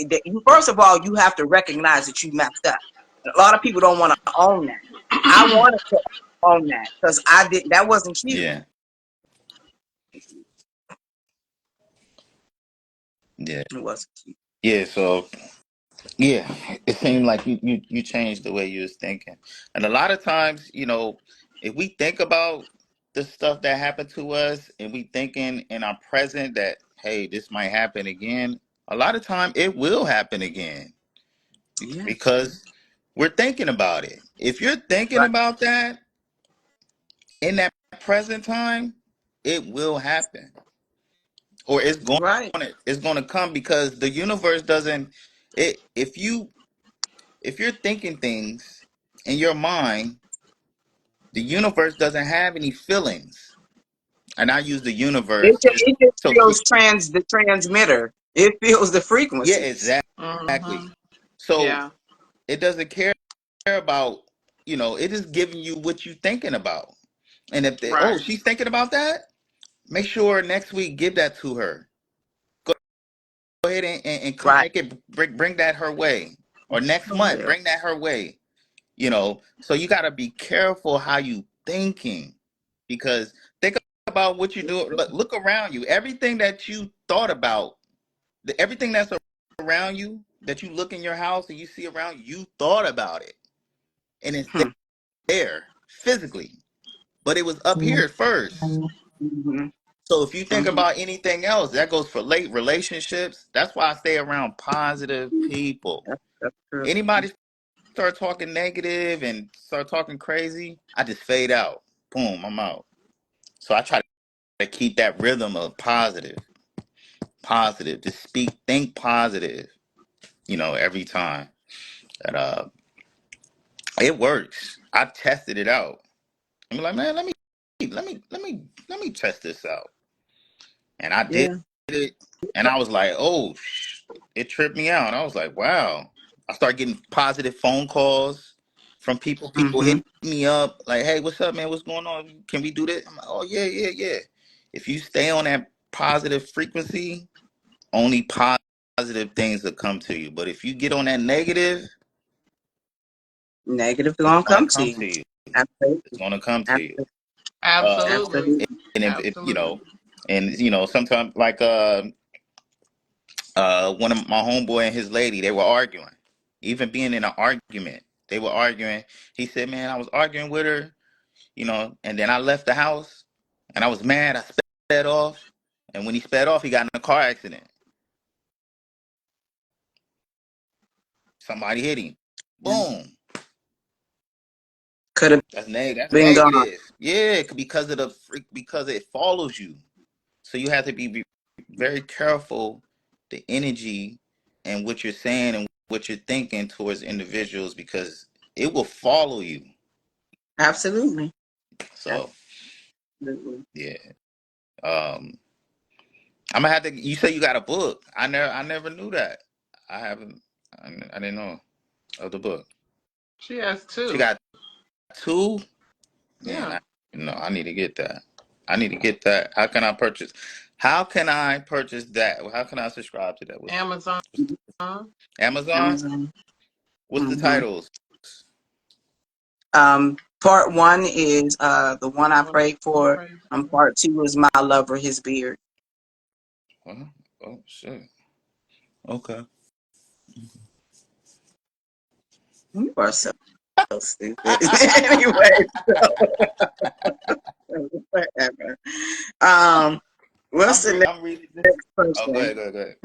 First of all, you have to recognize that you messed up. A lot of people don't want to own that. I wanted to own that because I didn't. That wasn't cute. Yeah. Yeah. It wasn't cute. Yeah. So yeah, it seemed like you changed the way you was thinking. And a lot of times, if we think about the stuff that happened to us and we thinking in our present that, hey, this might happen again, a lot of time it will happen again Yes. because we're thinking about it. If you're thinking Right. about that in that present time, it will happen. Or Right. it's going to come because the universe doesn't it if you're thinking things in your mind, the universe doesn't have any feelings. And I use the universe It just just so feels people. the transmitter. It feels the Yeah, frequencies. Mm-hmm. exactly. So Yeah. it doesn't care about, it is giving you what you thinking about. And if they, oh, Right. she's thinking about that, make sure next week give that to her. Go ahead and Right. make it bring that her way. Or next For month, real. bring that her way. So you got to be careful how you thinking, because think about what you do. Look around you. Everything that you thought about, everything that's around you, that you look in your house and you see around you, you thought about it, and it's Hmm. there physically, but it was up here first. Hmm. So if you think Hmm. about anything else, that goes for late relationships. That's why I stay around positive people. That's true. Anybody start talking negative and start talking crazy, I just fade out. Boom, I'm out. So I try to keep that rhythm of positive, positive. Just speak, think positive. Every time. And it works. I tested it out. I'm like, man, let me test this out. And I did Yeah. it, and I was like, oh, it tripped me out. I was like, wow. I started getting positive phone calls from people. People Hmm. hitting me up like, hey, what's up, man? What's going on? Can we do this? I'm like, oh yeah, yeah, yeah. If you stay on that positive frequency, only positive things will come to you. But if you get on that negative, Negative it's gonna gonna come to come you. to you. It's Absolutely. gonna come to you. Absolutely. Uh, Absolutely. Absolutely. and if Absolutely. and sometimes like one of my homeboy and his lady, they were arguing. Even being in an argument, they were arguing. He said, man, I was arguing with her, and then I left the house and I was mad. I sped off. And when he sped off, he got in a car accident. Somebody hit him. Boom. Could have That's been gone. negative. Yeah, because of the freak, because it follows you. So you have to be very careful the energy and what you're saying and what you're thinking towards individuals, because it will follow you. Absolutely. So Absolutely. yeah. Um I'm gonna have to, you say you got a book. I never knew that. I haven't I didn't know of the book. She has She two. got two? Man, Yeah. I need to get that. I need to get that. How can I purchase that? How can I subscribe to that? Amazon. Amazon? Amazon. What's the Hmm. titles? Part one is the one I What prayed I for. pray for. Part two is my lover, his beard. Oh, oh shit. Okay. You are so stupid. Anyway, whatever. Um, what's the I'm reading this. next Oh, go question? ahead, go ahead, go ahead.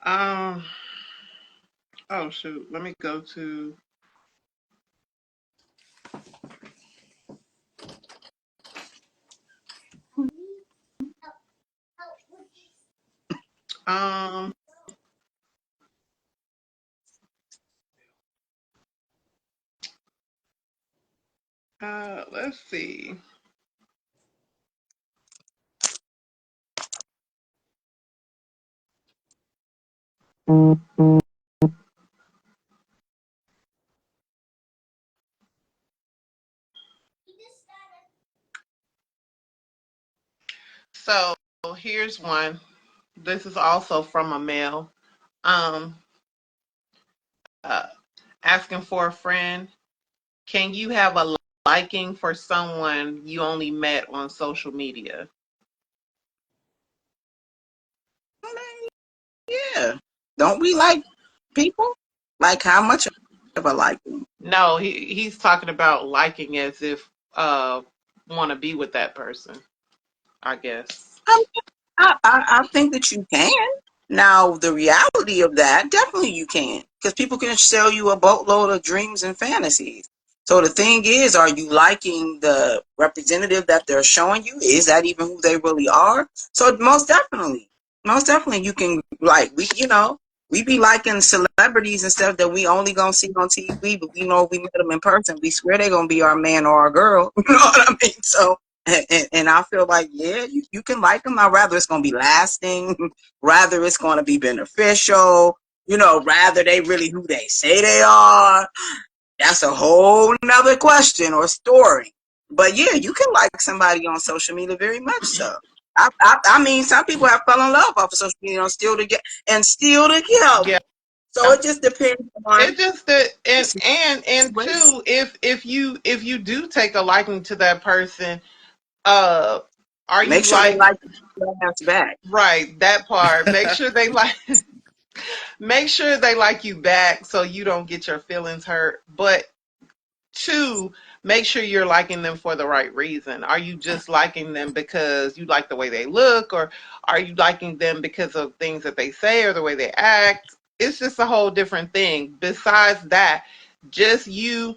Um. Oh shoot. Let me go to. Um. Let's see. So here's one. This is also from a male. Um. Uh, Asking for a friend. Can you have a liking for someone you only met on social media? Yeah. Don't we like people? Like how much of a like them? No, he's talking about liking as if want to be with that person, I guess. I think that you can. Now, the reality of that, definitely you can. Because people can sell you a boatload of dreams and fantasies. So the thing is, are you liking the representative that they're showing you? Is that even who they really are? So most definitely you can like we be liking celebrities and stuff that we only gonna see on TV, but we know if we met them in person, we swear they're gonna be our man or our girl. You know what I mean? So And I feel like, yeah, you can like them. Now, rather it's going to be lasting, rather it's going to be beneficial, rather they really who they say they are. That's a whole nother question or story. But yeah, you can like somebody on social media very much so. I mean, some people have fell in love off of social media and still together. Yeah. So it just depends on It just that the and situation. two, if you do take a liking to that person, uh are Make you sure they like like your ass back. right, that part. Make sure they like make sure they like you back so you don't get your feelings hurt. But two, make sure you're liking them for the right reason. Are you just liking them because you like the way they look, or are you liking them because of things that they say or the way they act? It's just a whole different thing. Besides that, just you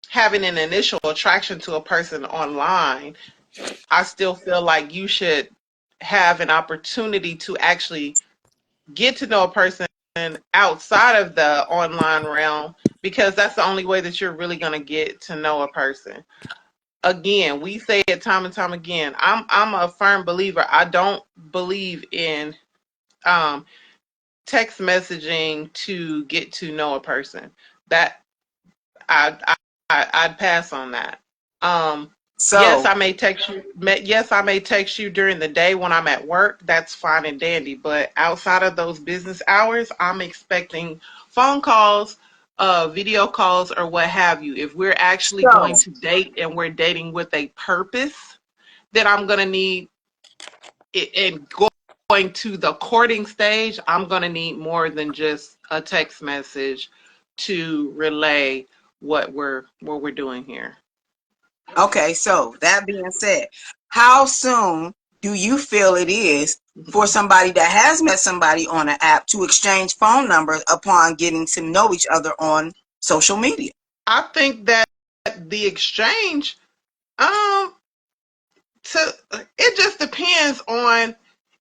having an initial attraction to a person online, I still feel like you should have an opportunity to actually get to know a person outside of the online realm, because that's the only way that you're really going to get to know a person. Again, we say it time and time again. I'm a firm believer. I don't believe in um, text messaging to get to know a person. That I'd pass on that. Um, yes, So, I may text you. Yes, I may text you during the day when I'm at work. That's fine and dandy. But outside of those business hours, I'm expecting phone calls, video calls, or what have you. If we're actually going so to date and we're dating with a purpose, then I'm gonna need it. And going to the courting stage, I'm gonna need more than just a text message to relay what we're doing here. okay, so that being said, how soon do you feel it is for somebody that has met somebody on an app to exchange phone numbers upon getting to know each other on social media? I think that the exchange, um, to it just depends on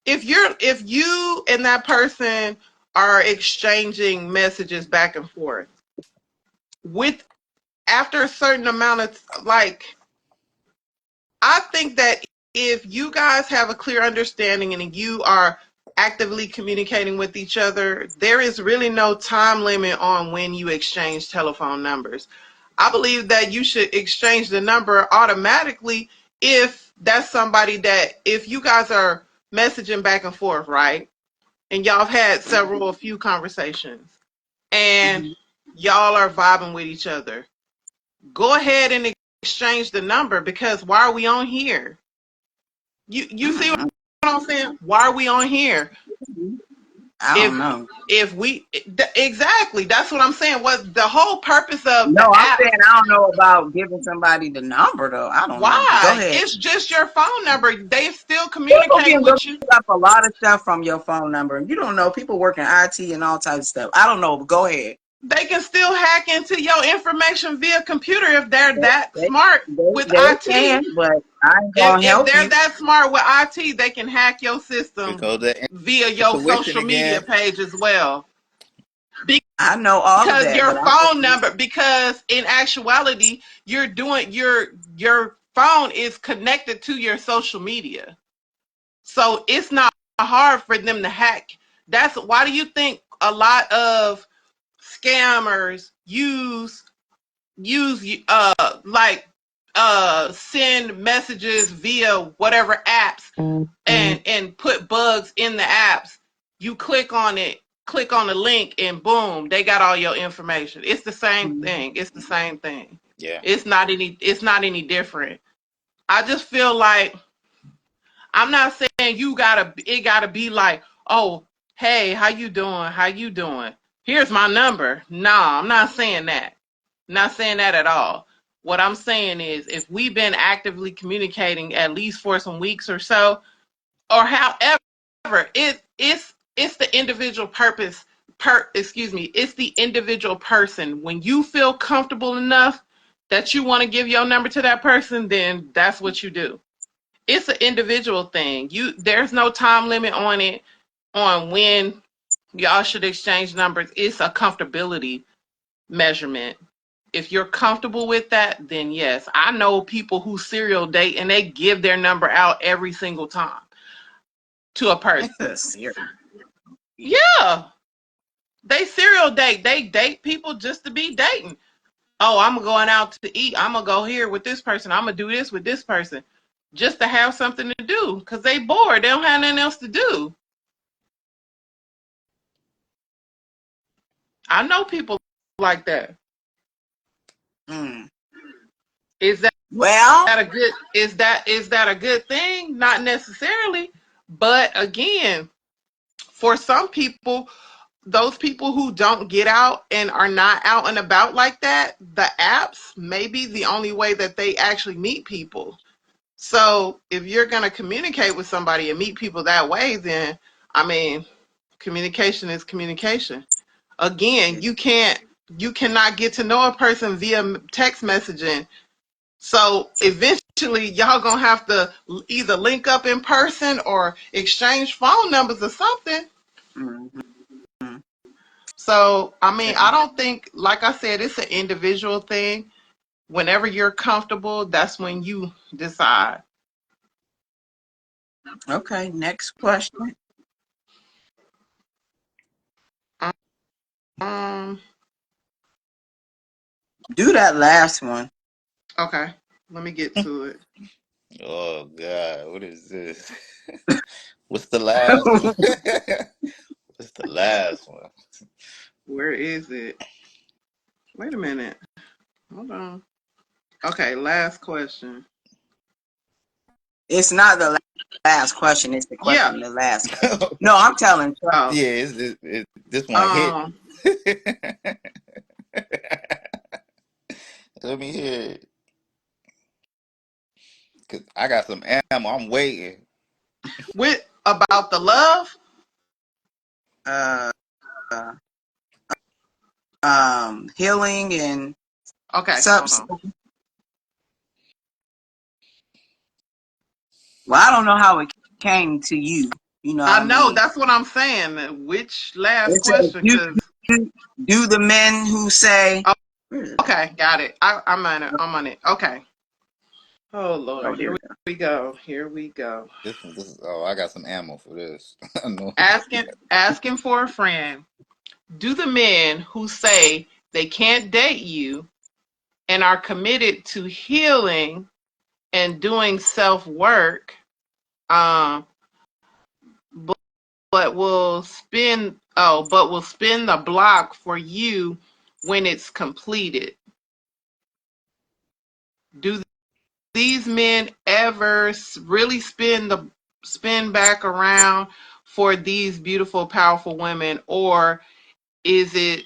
if you and that person are exchanging messages back and forth with after a certain amount of like, I think that if you guys have a clear understanding and you are actively communicating with each other, there is really no time limit on when you exchange telephone numbers. I believe that you should exchange the number automatically if that's somebody that, if you guys are messaging back and forth, right? And y'all have had several, a few conversations and Mhm. y'all are vibing with each other. Go ahead and exchange the number, because why are we on here? You see what Mhm. I'm saying? Why are we on here? I If don't know. if we exactly, that's what I'm saying. What the whole purpose of No, the I'm app? saying I don't know about giving somebody the number though. I don't know. Go Why? ahead. It's just your phone number. They still People communicate can with look you. up a lot of stuff from your phone number. You don't know. People work in IT and all types of stuff. I don't know, but go ahead. They can still hack into your information via computer if they're that They, smart with they IT. can, but I ain't gonna If help they're you. that smart with IT, they can hack your Here system goes the via your intuition social media again. page as well. I know all of Because that, your but I'm just phone number, because in actuality you're doing your phone is connected to your social media, so it's not hard for them to hack. That's why do you think a lot of scammers use like send messages via whatever apps and put bugs in the apps? You click on it, click on the link, and boom, they got all your information. It's the same thing. It's the same thing. Yeah. It's not any different. I just feel like, I'm not saying it gotta be like, oh, hey, how you doing? How you doing? Here's my number. Nah, I'm not saying that. Not saying that at all. What I'm saying is, if we've been actively communicating at least for some weeks or so, or however, it's the individual purpose excuse me, it's the individual person. When you feel comfortable enough that you want to give your number to that person, then that's what you do. It's an individual thing. There's no time limit on it, on when y'all should exchange numbers. It's a comfortability measurement. If you're comfortable with that, then yes. I know people who serial date and they give their number out every single time to a person. Serious. Yeah. They serial date. They date people just to be dating. Oh, I'm going out to eat. I'm gonna go here with this person. I'm gonna do this with this person, just to have something to do because they bored. They don't have nothing else to do. I know people like that. Mm. Is that Well, a good? Is that a good thing? Not necessarily, but again, for some people, those people who don't get out and are not out and about like that, the apps may be the only way that they actually meet people. So if you're going to communicate with somebody and meet people that way, then I mean, communication is communication. Again, you cannot get to know a person via text messaging. So eventually y'all going to have to either link up in person or exchange phone numbers or something. mm-hmm. So, I mean, Okay. I don't think, like I said, it's an individual thing. Whenever you're comfortable, that's when you decide. Okay. Next question. Um, Do that last one. okay, let me get to it. Oh God, what is this? What's the last one? What's the last one? Where is it? Wait a minute. Hold on. Okay, last question. It's not the last question. It's the Yeah. question. The last question. No, I'm telling. Oh. Yeah, this one Um. hitting. Let me hear it. Cause I got some ammo. I'm waiting. With about the love. Uh, uh, healing and Okay, hold subs. on. Well, I don't know how it came to you. You know what I I know mean? that's what I'm saying. Which last It says, question? Because do the men who say, oh, where is it at? okay, got it. I'm on it. I'm on it. Okay. Oh Oh, Lord, there here we go. we go. Here we go. This is. Oh, I got some ammo for this. I know. Asking for a friend. Do the men who say they can't date you and are committed to healing and doing self work, um, but, but will spin the block for you when it's completed? Do these men ever really spin back around for these beautiful, powerful women, is it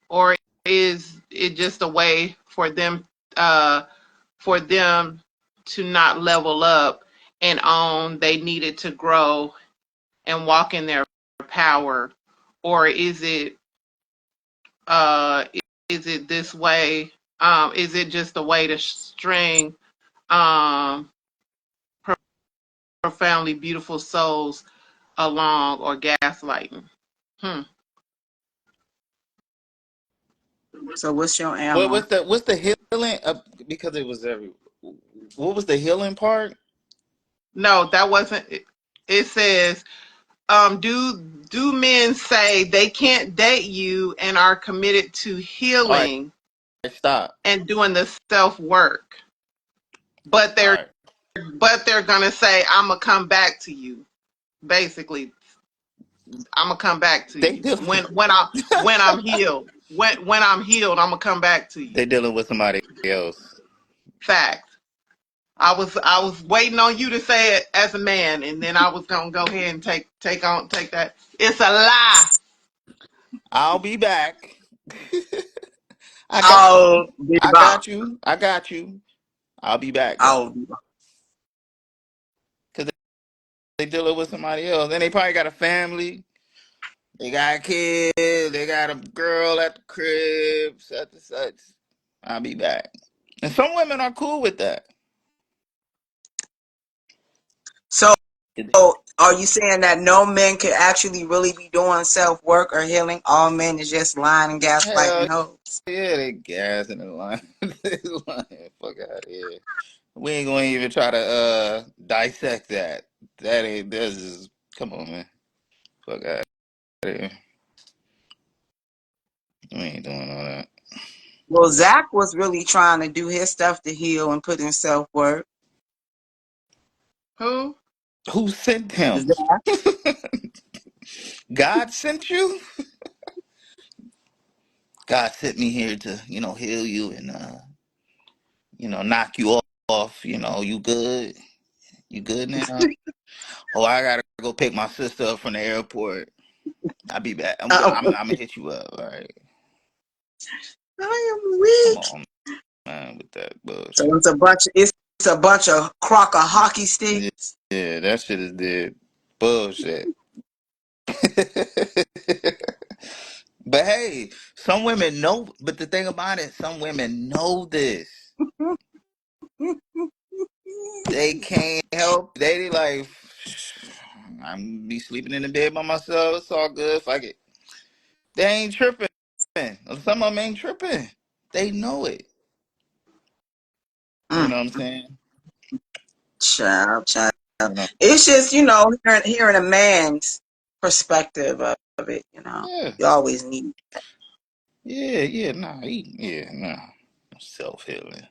or is it just a way uh for them to not level up and own they needed to grow and walk in their power? Or uh is it this way? Is it just a way to string um profoundly beautiful souls along, or gaslighting? Hmm. So what's your ammo? What's the healing? Because it was every. What was the healing part? No, that wasn't it. It says, do men say they can't date you and are committed to All right, healing stop. and doing the self work, but All they're right, gonna say, I'm gonna come back to you. Basically, I'm gonna come back to they you deal, when I'm healed. When I'm healed, I'm gonna come back to you. they dealing with somebody else. Fact. I was waiting on you to say it as a man, and then I was gonna go ahead and take that. It's a lie. I'll be back. I got you. I'll be I back. got you. I got you. I'll be back I'll though, be back. because they dealing with somebody else, and they probably got a family. They got kids. They got a girl at the crib. Such and such. I'll be back. And some women are cool with that. So It- Are you saying that no men could actually really be doing self work or healing? All men is just lying and Hell gaslighting hoes. yeah, they gas in the line. They lying. Fuck out of here. We ain't gonna even try to dissect that. That ain't that's just come on, man. Fuck out of here. We ain't doing all that. Well, Zach was really trying to do his stuff to heal and put in self work. Who? Who sent him? Zach, God sent you? God sent me here to, heal you and knock you off. You good? You good now? Oh, I gotta go pick my sister up from the airport. I'll be back. I'm gonna hit you up. All right. I am Come weak. on, man, with that So bullshit. it's a bunch of crock of hockey Yeah, sticks. yeah, that shit is dead. Bullshit. But hey, some women know. But the thing about it, some women know this. They can't help. They like, I'm be sleeping in the bed by myself. It's all good. Fuck it. They ain't tripping. Some of them ain't tripping. They know it. You Mm, know what I'm saying? child, child. You know. It's just, hearing a man's perspective of it, Yeah. you always need Yeah. Yeah. Nah. Yeah. Nah. Self healing.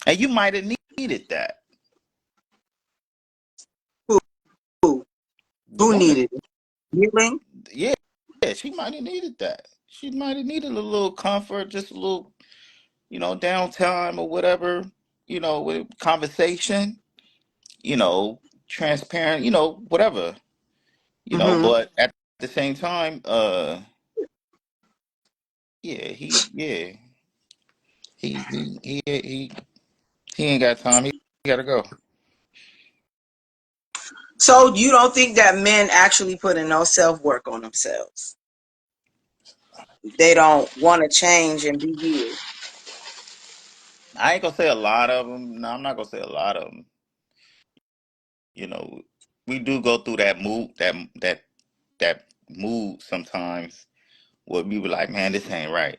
And you might have needed that. who, who, The who woman. needed it? Healing? Yeah. Yeah. She might have needed that. She might have needed a little comfort, just a little, downtime or whatever. With conversation. Transparent. Whatever. Mm-hmm. But at the same time, yeah, he ain't got time. He gotta go. So you don't think that men actually put in no self-work on themselves? They don't want to change and be healed. I ain't gonna say a lot of them. No, I'm not gonna say a lot of them. You know, we do go through that mood, that mood sometimes where we be like, man, this ain't right.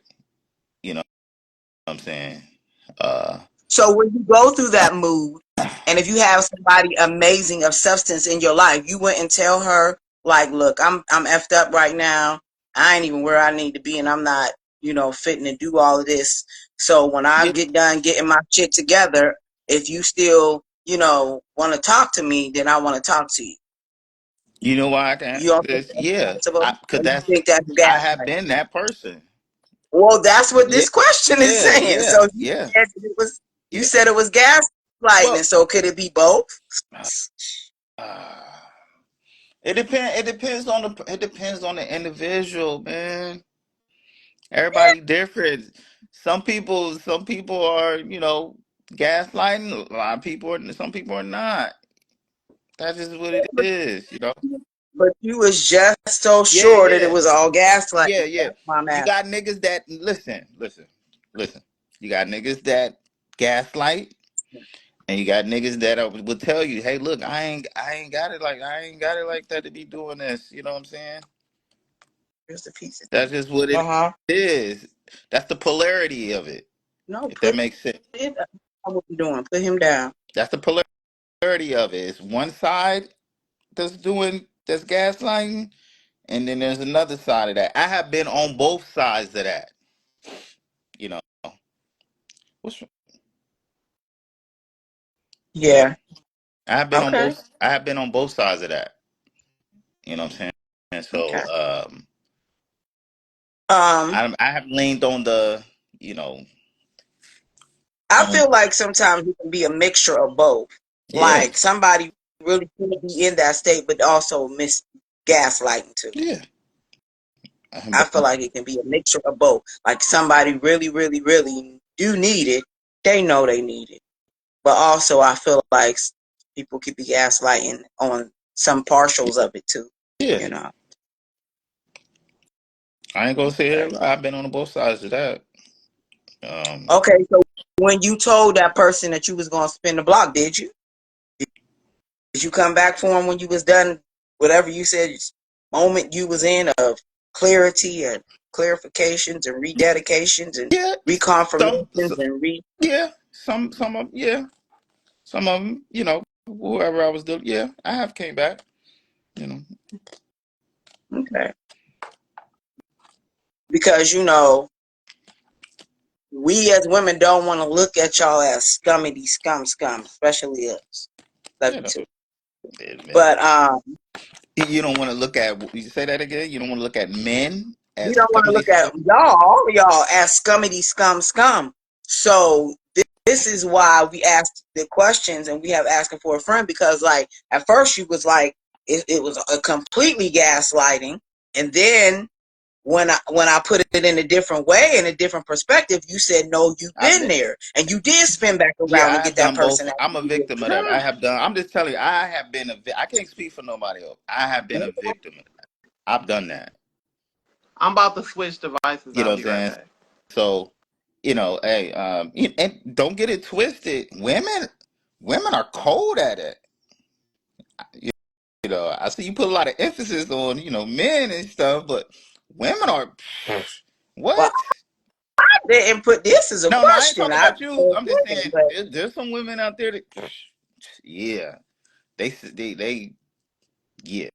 You know what I'm saying? Uh, So when you go through that mood, and if you have somebody amazing of substance in your life, you wouldn't tell her like, "Look, I'm effed up right now. I ain't even where I need to be, and I'm not, fitting to do all of this. So when I yeah, get done getting my shit together, if you still, want to talk to me, then I want to talk to you. you know why I can You answer don't think this? that's Yeah, possible, cause or you that's think that's I have gaslighting? been that person. Well, that's what Yeah, this question is yeah, saying. So yeah, yeah, you yeah. said it was gaslighting, Well, and so could it be both? uh, it depends. It depends on the individual, man. Everybody different. Some people are, gaslighting. A lot of people are. Some people are not. That's just what it is. But you was just so Yeah, sure that it yeah, was all gaslighting. yeah, yeah. That's why I'm You asking. got niggas that listen. You got niggas that gaslight, and you got niggas that will tell you, "Hey, look, I ain't got it like that to be doing this." You know what I'm saying? Here's the pieces. That's just what it Uh-huh. is. That's the polarity of it. No, If that put makes sense. it up. What you doing? Put him down. That's the polarity of it. It's one side that's gaslighting, and then there's another side of that. I have been on both sides of that. You know, what's yeah. Yeah. I have been on Okay. both. I have been on both sides of that. You know what I'm saying? And so, Okay. Um, I have leaned on the, you know, I on feel like sometimes it can be a mixture of both. yeah, Like somebody really could be in that state, but also miss gaslighting too. yeah. I feel like it can be a mixture of both. Like somebody really, really, really do need it. They know they need it. But also I feel like people could be gaslighting on some partials of it too. Yeah. You know. I ain't gonna say Okay. it. I've been on both sides of that. Um, Okay, so when you told that person that you was gonna spin the block, did you? you come back for him when you was done, whatever you said, moment you was in of clarity and clarifications and rededications and Yeah, some, reconfirmations and yeah, some of some of them, whoever I was doing, yeah, I have came back, you know. okay. Because we as women don't want to look at y'all as scummity scum, especially us. Love You you know, too. man. But You don't want to look at. You say that again. You don't want to look at men we as don't want to scummy look at scum. y'all, all of y'all, as scummity scum. So this is why we asked the questions and we have asking for a friend, because like at first you was like it was a completely gaslighting, and then when I put it in a different way, in a different perspective, you said no, you've I've been been. there and you did spin back Yeah, around I and get have that done both. person that I'm a you did. victim of that. I have done. I'm just telling you. I have been I can't speak for nobody else. I have been a victim of that. I've done that. I'm about to switch devices. You I'll know what I'm be right saying? back. So, hey, and don't get it twisted. Women are cold at it. You I see you put a lot of emphasis on, men and stuff, but women are Well, what? I didn't put this as a No, I ain't question. talking I about you. put I'm just women, saying but there's some women out there that, yeah, they yeah,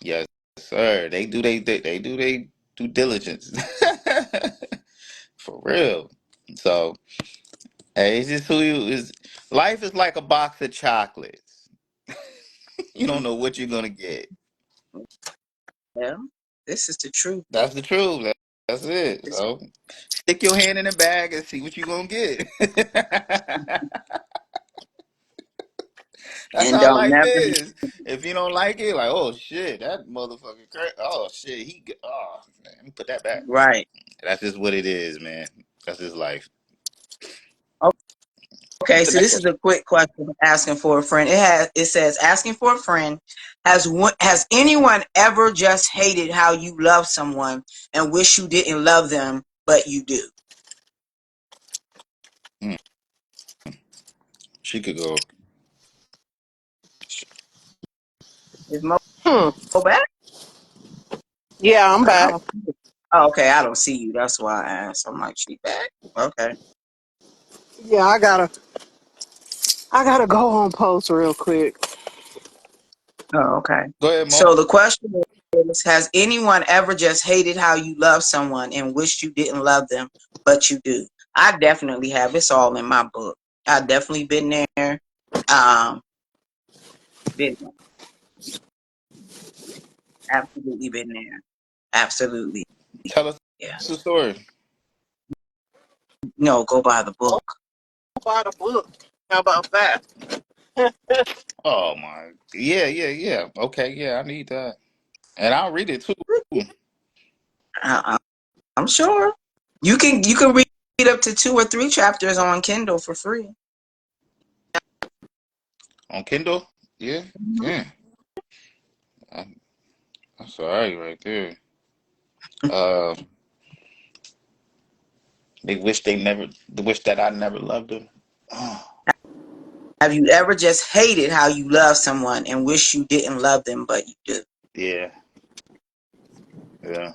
yes, sir. They do they due diligence for real. So, hey, it's just who you is. Life is like a box of chocolates. You don't know what you're gonna get. yeah, this is the truth. That's the truth. That's it. This- So stick your hand in the bag and see what you're gonna get. That's And how don't life never. is. If you don't like it, like, oh shit, that motherfucker crazy. Oh shit, oh man, let me put that back. Right. That's just what it is, man. That's just life. Okay, The so next this is question. a quick question. Asking for a friend. It says asking for a friend. Has anyone ever just hated how you love someone and wish you didn't love them, but you do? Hmm. She could go. Is Mo Hmm. back? Yeah, I'm I back. don't see it. Oh, okay, I don't see you. That's why I asked. I'm like, she back? Okay. Yeah, I gotta go on post real quick. Oh, okay. Go ahead, Mo. So the question is, has anyone ever just hated how you love someone and wished you didn't love them, but you do? I definitely have. It's all in my book. I've definitely been there. Um, been absolutely been there. Absolutely. Tell us Yeah. the story. No, go by the book. Buy the book. How about that? Oh my, yeah, yeah, yeah. Okay, yeah, I need that, and I'll read it too I, I'm sure you can read up to 2 or 3 chapters on Kindle for free. on Kindle. Yeah, Mhm. yeah. I- That's all right there. Uh, they wish that I never loved them. Oh, Have you ever just hated how you love someone and wish you didn't love them, but you do? yeah, yeah,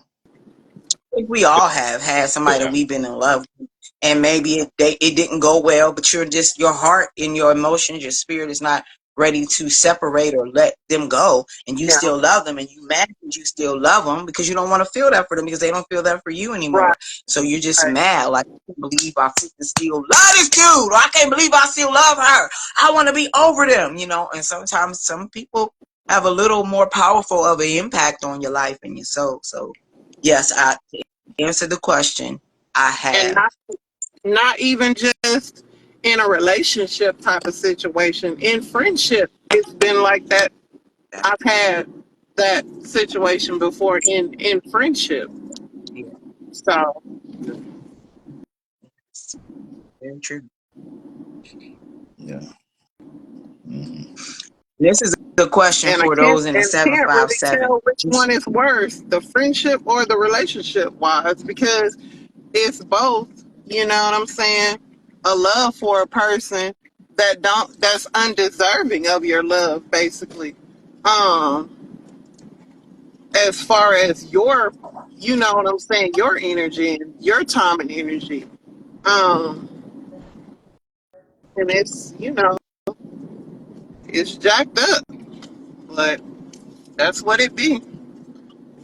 Think we all have had somebody that yeah, we've been in love with, and maybe it didn't go well, but your heart and your emotions, your spirit is not ready to separate or let them go, and you Yeah. still love them, and you mad that you still love them because you don't want to feel that for them because they don't feel that for you Right. anymore. So you're just mad, like, I can't believe I freaking still love this dude, or I can't believe I still love her. I want to be over them. And sometimes some people have a little more powerful of an impact on your life and your soul. So yes, I answer the question. I And have. not even just in a relationship type of situation. In friendship, it's been like that. I've had that situation before in friendship. So, Yes, very true. yeah. Hmm. This is a question and I for can't those in the and seven can't five really seven. tell which one is worse, the friendship or the relationship wise, because it's both. You know what I'm saying? A love for a person that's undeserving of your love, basically. As far as your, you know what I'm saying, your energy and your time and energy. Um, and it's, it's jacked up, but that's what it be.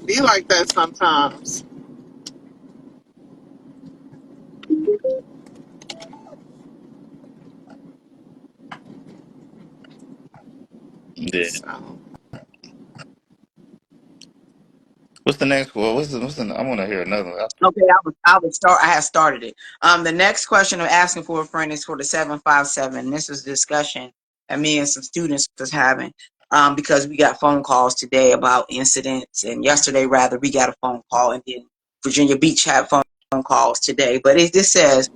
Be like that sometimes. Yeah. So, What's the next one? What's the? I want to hear another one. Okay, I would start. I had started it. The next question of asking for a friend is for the 757. This was a discussion that me and some students was having. Because we got phone calls today about incidents, and yesterday rather we got a phone call, and then Virginia Beach had phone calls today. But this says,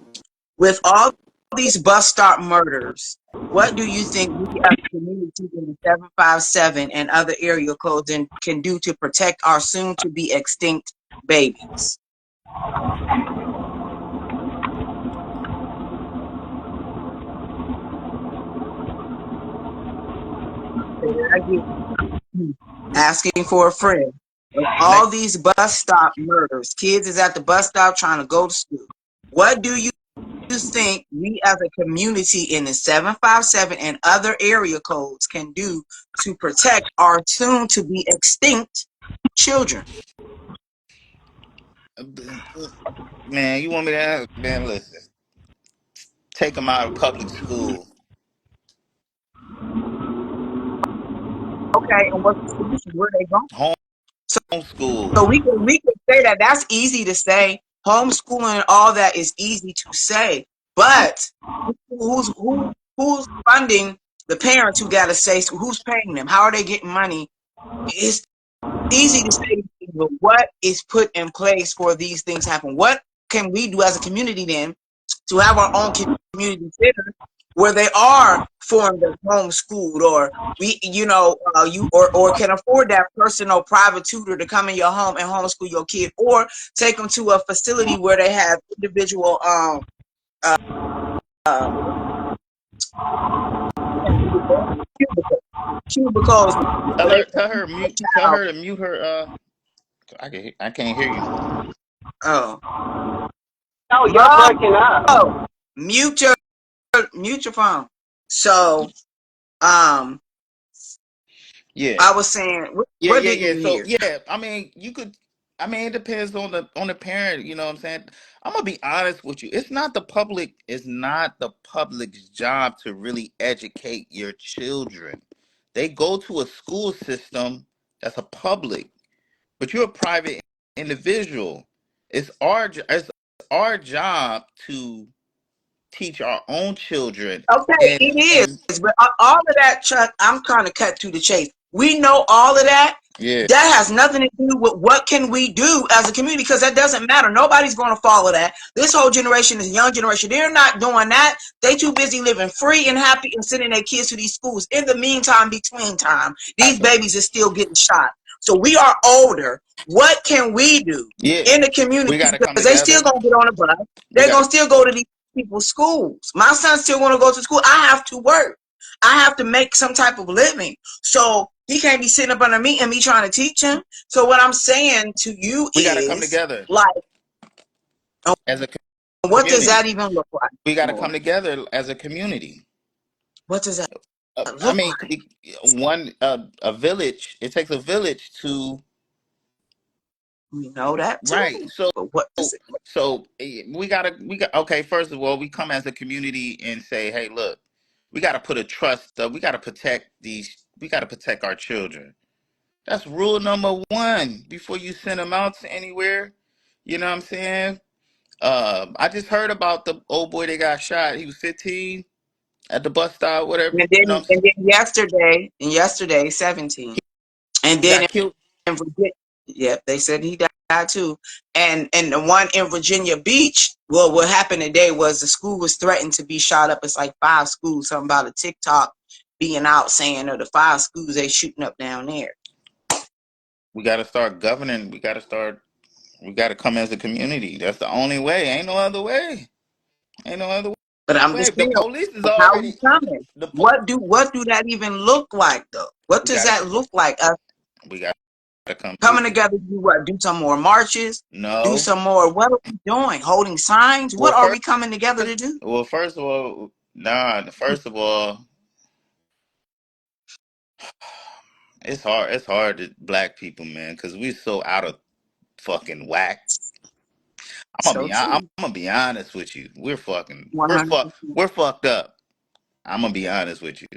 with all these bus stop murders, what do you think we as a community in the 757 and other area codes can do to protect our soon to be extinct babies? Asking for a friend. Of all Next. these bus stop murders, kids is at the bus stop trying to go to school. What do you think we as a community in the 757 and other area codes can do to protect our soon to be extinct children? Man, you want me to ask? Man, listen. Take them out of public school, Okay, and what's the solution? Where they going? So, homeschool. so we can say that that's easy to say. Homeschooling and all that is easy to say, but who's funding the parents who got to say who's paying them? How are they getting money? It's easy to say, but what is put in place for these things to happen? What can we do as a community then to have our own community center where they are formed as homeschooled, or you or can afford that personal private tutor to come in your home and homeschool your kid, or take them to a facility where they have individual uh, uh cubicles Tell where they her, tell her mute, tell child. her to mute her. I can't hear you. Oh, Oh, you're Mo, breaking up. mute your mute your phone. So, um, Yeah, I was saying, yeah, what yeah, didn't yeah. you So hear? yeah, I mean, you could. I mean, it depends on the parent. You know what I'm saying? I'm gonna be honest with you. It's not the public. It's not the public's job to really educate your children. They go to a school system that's a public, but you're a private individual. It's our job to teach our own children, Okay, it and is, but all of that, Chuck, I'm trying to cut to the chase. We know all of that. yeah, That has nothing to do with what can we do as a community, because that doesn't matter. Nobody's going to follow that. This whole generation is a young generation. They're not doing that. They too busy living free and happy and sending their kids to these schools. In the meantime, between time, these absolutely, babies are still getting shot. So we are older. What can we do yeah. in the community? We got to come Because they still together. gonna get on the bus. We They're got gonna to. still go to these people's schools. My son still want to go to school. I have to work. I have to make some type of living. So he can't be sitting up under me and me trying to teach him. So what I'm saying to you We got to come is, together like, as a what does that community. even look like, We got to come Lord? together as a community. What does that I look mean, like? a village. It takes a village to We know that right. too. But what does it look We got okay. First of all, we come as a community and say, hey, look, we got to put a trust. We got to protect these. We got to protect our children. That's rule number one before you send them out to anywhere. You know what I'm saying? I just heard about the old boy that got shot. He was 15 at the bus stop, whatever. like? You know what I'm And saying? then yesterday, 17. And He then got killed. in Virginia, yep, they said he died too. And the one in Virginia Beach, well, what happened today was the school was threatened to be shot up. It's like 5 schools, something about a TikTok being out saying of the 5 schools they shooting up down there. We got to start governing. We got to start. We got to come as a community. That's the only way. Ain't no other way. Ain't no other way. But I'm just Wait, the saying, police is how we already coming? the What do that even look like though? What we does gotta that look like? Us we gotta come coming together. together to do what? Do some more marches? Do No. some more? What are we doing? Holding signs? What Well, are we coming together to do? first of all, nah. First of all, it's hard. It's hard to black people, man, because we're so out of fucking whack. So I'm true. gonna be honest with you. One hundred. We're fucked up. I'm gonna be honest with you.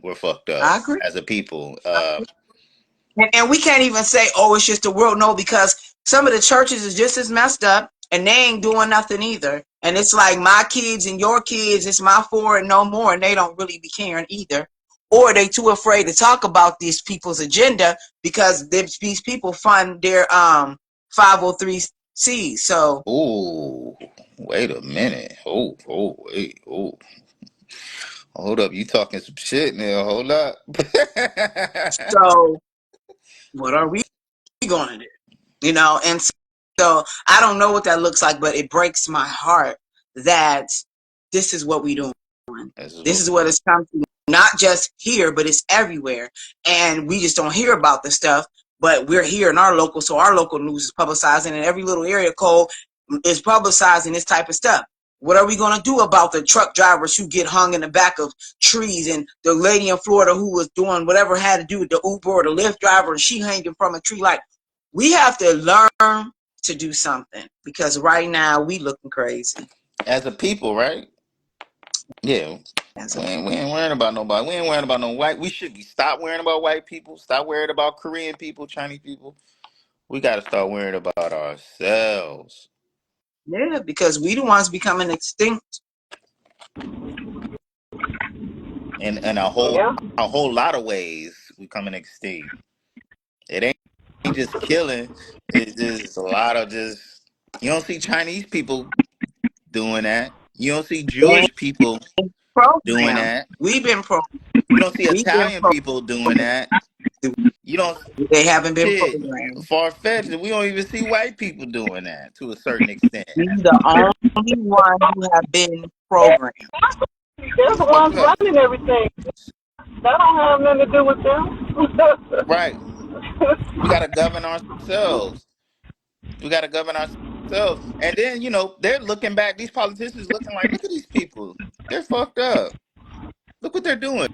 We're fucked up I agree. as a people. And we can't even say, oh, it's just the world. No, because some of the churches is just as messed up and they ain't doing nothing either. And it's like my kids and your kids, it's my four and no more. And they don't really be caring either. Or they too afraid to talk about these people's agenda because these people fund their 503c. So, Oh, wait a minute. Wait. Hold up. You talking some shit now. Hold up. so what are we going to do? And so I don't know what that looks like, but it breaks my heart that this is what we doing. This is This what is we what do. it's come to, not just here, but it's everywhere. And we just don't hear about the stuff, but we're here in our local, so our local news is publicizing, and every little area code is publicizing this type of stuff. What are we going to do about the truck drivers who get hung in the back of trees, and the lady in Florida who was doing whatever had to do with the Uber or the Lyft driver, and she hanging from a tree? Like, we have to learn to do something because right now we looking crazy As a people, right? Yeah. as a We ain't worrying about nobody. We ain't worrying about no white. We should stop worrying about white people. Stop worrying about Korean people, Chinese people. We got to start worrying about ourselves. yeah, because we the ones becoming extinct. And in Yeah. a whole lot of ways, we coming extinct. It ain't just killing. It's just a lot of just. You don't see Chinese people doing that. You don't see They Jewish people doing programmed. that. We've been pro. You don't see We've been Italian pro. people doing that. You don't They haven't been shit programmed. far fetched. We don't even see white people doing that to a certain extent. We the only one who have been programmed. They're We the fucked ones up. running everything. That don't have nothing to do with them. Right. We gotta govern ourselves. We gotta govern ourselves. And then, they're looking back, these politicians looking like, look at these people. They're fucked up. Look what they're doing.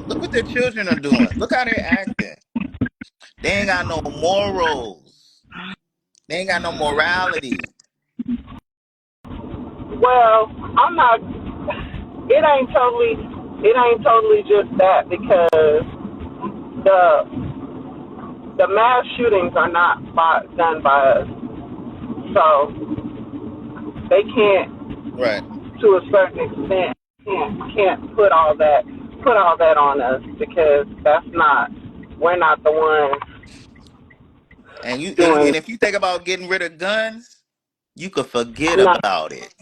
Look what their children are doing. Look how they're acting. They ain't got no morals. They ain't got no morality. Well, I'm not. It ain't totally just that because the the mass shootings are not done by us, so they can't, Right. to a certain extent, can't put all that on us because that's not. We're not the ones And doing. if you think about getting rid of guns, you could forget Not. about it.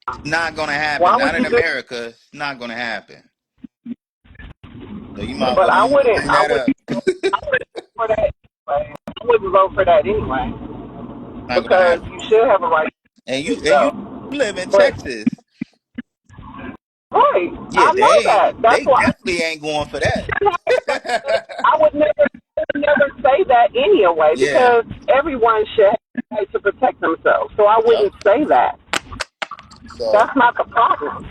It's not gonna happen. Why Not would in you do? America. It's not gonna happen. So you might But want I to wouldn't. clean I that wouldn't up. vote for that anyway. I wouldn't vote for that anyway Not gonna because happen. you should have a right And to do you so. live in But Texas. right, Yeah, I know that. That's they why definitely ain't going for that. I would never say that anyway Yeah. because everyone should have the right to protect themselves. So I Yep. wouldn't say that. So That's not the problem.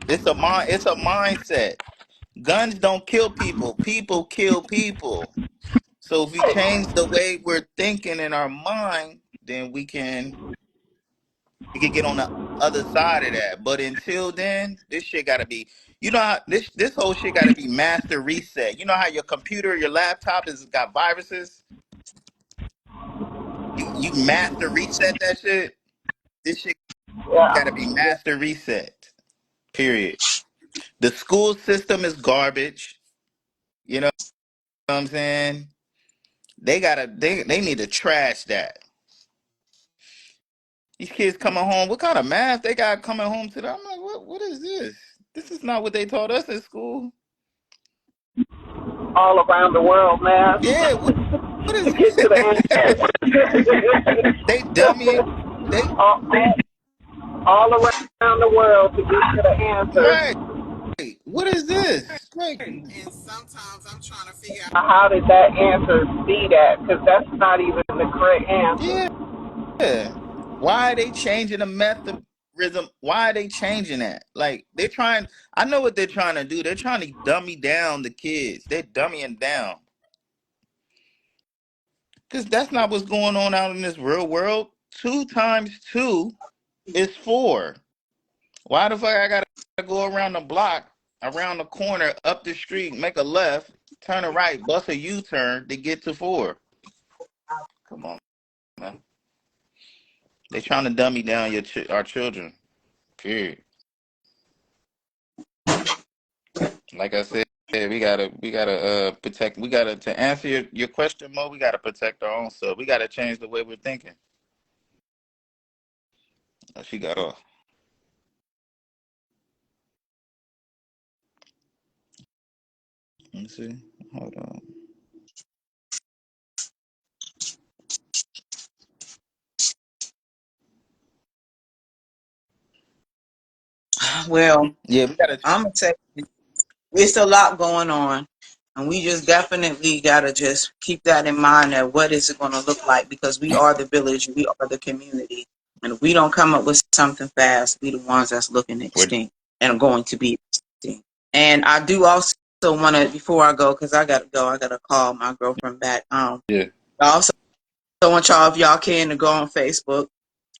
it's a mindset. Guns don't kill people. People kill people. So if we change the way we're thinking in our mind, then we can get on the other side of that. But until then, this shit gotta be how this whole shit gotta be master reset. You know how your computer, your laptop has got viruses? You master reset that shit. This shit Yeah. gotta be master reset. Period. The school system is garbage. You know what I'm saying? They need to trash that. These kids coming home, what kind of math they got coming home to them? I'm like, what is this? This is not what they taught us in school. All around the world, man. Yeah, what To is get to the answer. they dummy they uh, all around the world to get to the answer. Right. What is this? Like, And sometimes I'm trying to figure out. How did that answer be that? Because that's not even the correct answer. yeah. Why are they changing the methodism? Why are they changing that? Like, they're trying. I know what they're trying to do. They're trying to dummy down the kids. They're dummying down. Because that's not what's going on out in this real world. 2 times 2 is 4. Why the fuck I gotta go around the block, around the corner, up the street, make a left, turn a right, bust a U-turn to get to 4? Come on, man. They trying to dummy down our children. Period. Like I said, we gotta protect. We gotta to answer your question, Mo. We gotta protect our own self. We gotta change the way we're thinking. Oh, she got off. Let me see. Hold on. Well, Yeah, we gotta. I'm gonna say it's a lot going on, and we just definitely gotta just keep that in mind. That what is it going to look like? Because we are the village, we are the community, and if we don't come up with something fast, we the ones that's looking We're, extinct and are going to be extinct. And I do also want to, before I go, because I gotta go, I gotta call my girlfriend back. yeah, I also want y'all, if y'all can, to go on Facebook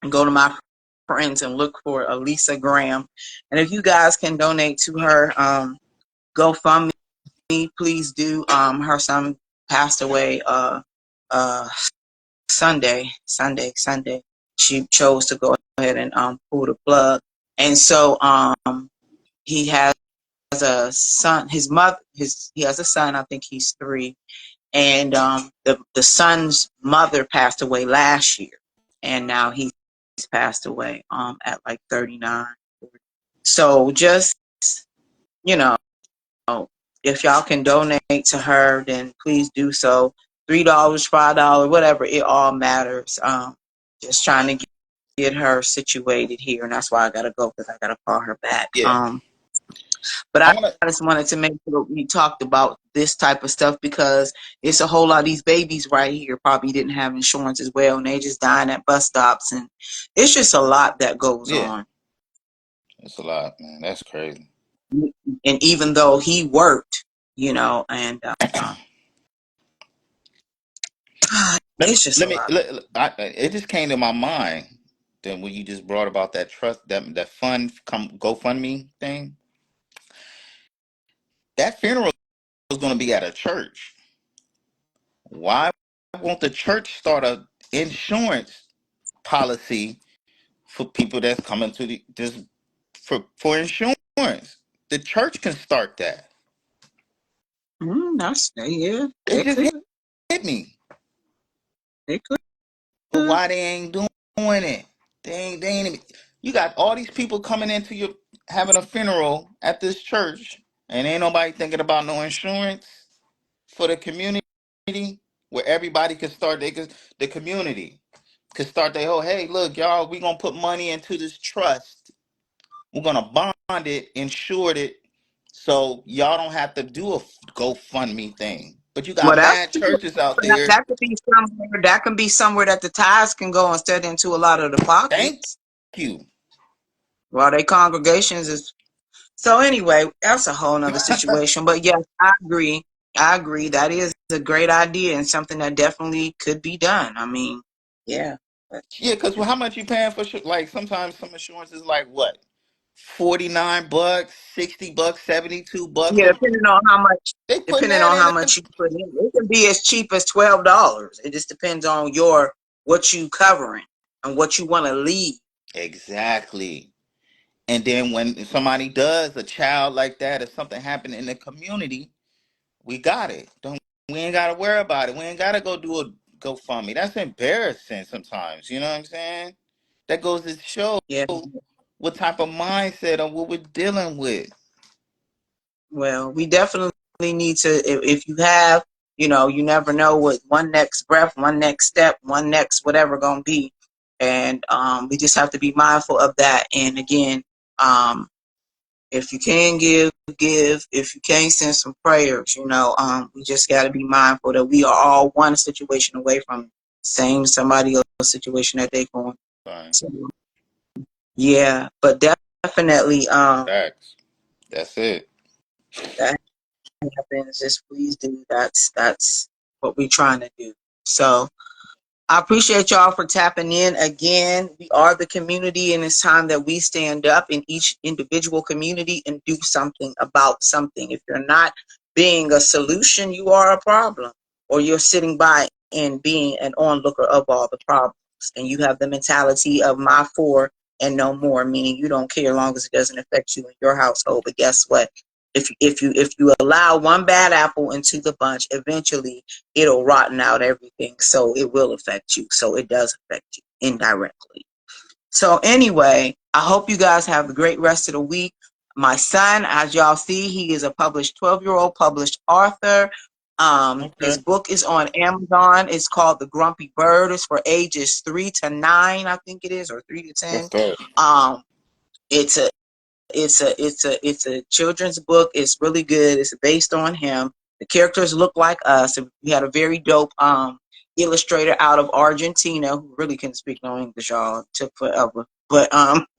and go to my friends and look for Elisa Graham. And if you guys can donate to her GoFundMe, please do. Her son passed away uh Sunday. She chose to go ahead and pull the plug. And so he has a son, his mother his he has a son, I think he's 3. And the son's mother passed away last year, and now he's passed away at like 39. So just, you know, if y'all can donate to her, then please do so. $3, $5, whatever, it all matters. Just trying to get her situated here, and that's why I gotta go, because I gotta call her back. yeah. But I I wanna. just wanted to make sure we talked about this type of stuff, because it's a whole lot of these babies right here probably didn't have insurance as well, and they just dying at bus stops, and it's just a lot that goes Yeah, on. it's a lot, man. That's crazy. And even though he worked, and Let me. it's just a Let me. lot. It just came to my mind. Then when you just brought about that trust, that fund come GoFundMe thing, that funeral was going to be at a church. Why won't the church start a insurance policy for people that's coming to this for insurance? The church can start that. Yeah, It they just could, hit me. they could. But why they ain't doing it? They ain't even, you got all these people coming into your having a funeral at this church, and ain't nobody thinking about no insurance for the community where everybody can start. The community could start their whole. Hey, look, y'all, we gonna put money into this trust. We're gonna bond it, insure it, so y'all don't have to do a GoFundMe thing. But you Well, got that's mad churches out that, there. that could be somewhere. That can be somewhere that the tithes can go instead into a lot of the Thank pockets. you. While they congregations is. So anyway, that's a whole nother situation. But yes, I agree. I agree. That is a great idea and something that definitely could be done. I mean, yeah. But Yeah, because how much you paying for? Like sometimes some insurance is like what, $49, $60, $72. yeah, They putting depending that on in. how much you put in, it can be as cheap as $12. It just depends on what you covering and what you want to leave. Exactly. And then when somebody does a child like that, if something happened in the community, we got it. Don't we ain't gotta worry about it. We ain't gotta go do a GoFundMe. That's embarrassing sometimes. You know what I'm saying? That goes to show Yeah. what type of mindset of what we're dealing with. Well, we definitely need to, if you have, you never know what one next breath, one next step, one next whatever going to be. And we just have to be mindful of that. And again, if you can give. If you can't, send some prayers. We just got to be mindful that we are all one situation away from same somebody else's situation that they going. Fine. So, yeah, but definitely, Facts. That's it. that happens. Just please do. That's what we're trying to do. So. I appreciate y'all for tapping in again. We are the community, and it's time that we stand up in each individual community and do something about something. If you're not being a solution, you are a problem, or you're sitting by and being an onlooker of all the problems. And you have the mentality of my four and no more, meaning you don't care as long as it doesn't affect you in your household. But guess what? If you allow one bad apple into the bunch, eventually it'll rotten out everything. So it will affect you. So it does affect you indirectly. So anyway, I hope you guys have a great rest of the week. My son, as y'all see, he is a published 12-year-old published author. His Okay. book is on Amazon. It's called The Grumpy Bird. It's for ages 3 to 9, I think it is, or 3 to 10. What's up? Um, it's a it's a children's book. It's really good. It's based on him. The characters look like us. We had a very dope illustrator out of Argentina who really couldn't speak no English, y'all. It took forever. But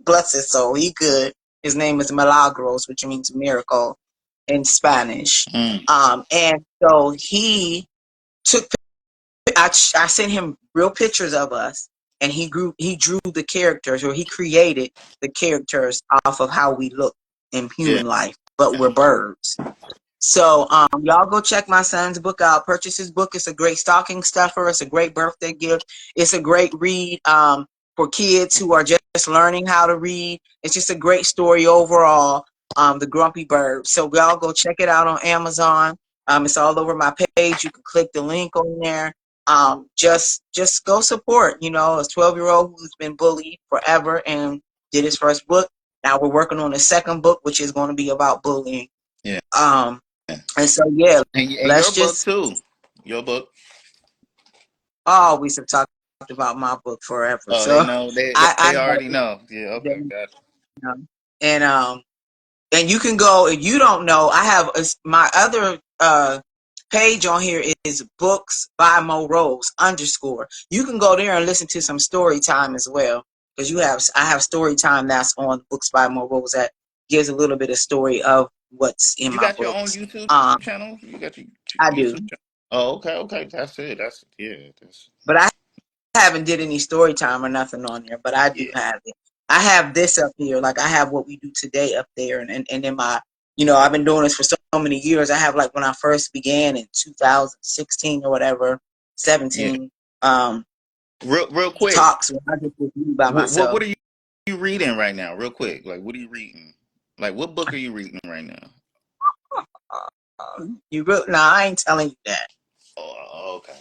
bless his soul, he could. His name is Milagros, which means miracle in Spanish. Mm. And so he took I sent him real pictures of us, and he drew the characters, or he created the characters off of how we look in Yeah. human life, but we're birds. So y'all go check my son's book out. Purchase his book. It's a great stocking stuffer. It's a great birthday gift. It's a great read for kids who are just learning how to read. It's just a great story overall. The Grumpy Bird. So y'all go check it out on Amazon. It's all over my page. You can click the link on there. Just go support. A 12-year-old who's been bullied forever and did his first book. Now we're working on the second book, which is going to be about bullying. Yeah. And so, yeah, And your let's book just too. Your book. always have talked about my book forever. Oh, they So know. I They know, already know. Yeah. Okay. you Gotcha. know. And you can go, if you don't know, I have my other page on here is books by Mo Rose _ You can go there and listen to some story time as well, because I have story time that's on books by Mo Rose that gives a little bit of story of what's in You my got your own books. YouTube channel. You got your I do, YouTube channel. Oh, okay. Okay. That's it. That's yeah. That's but I haven't did any story time or nothing on there, but I do yeah. have it. I have this up here, like I have what we do today up there, and then I've been doing this for so many years. I have like when I first began in 2016 or whatever, Yeah. 17, Real quick. talks when I just review by What myself. are you reading right now? Real quick. Like, what are you reading? Like, what book are you reading right now? Nah, I ain't telling you that. Oh, okay.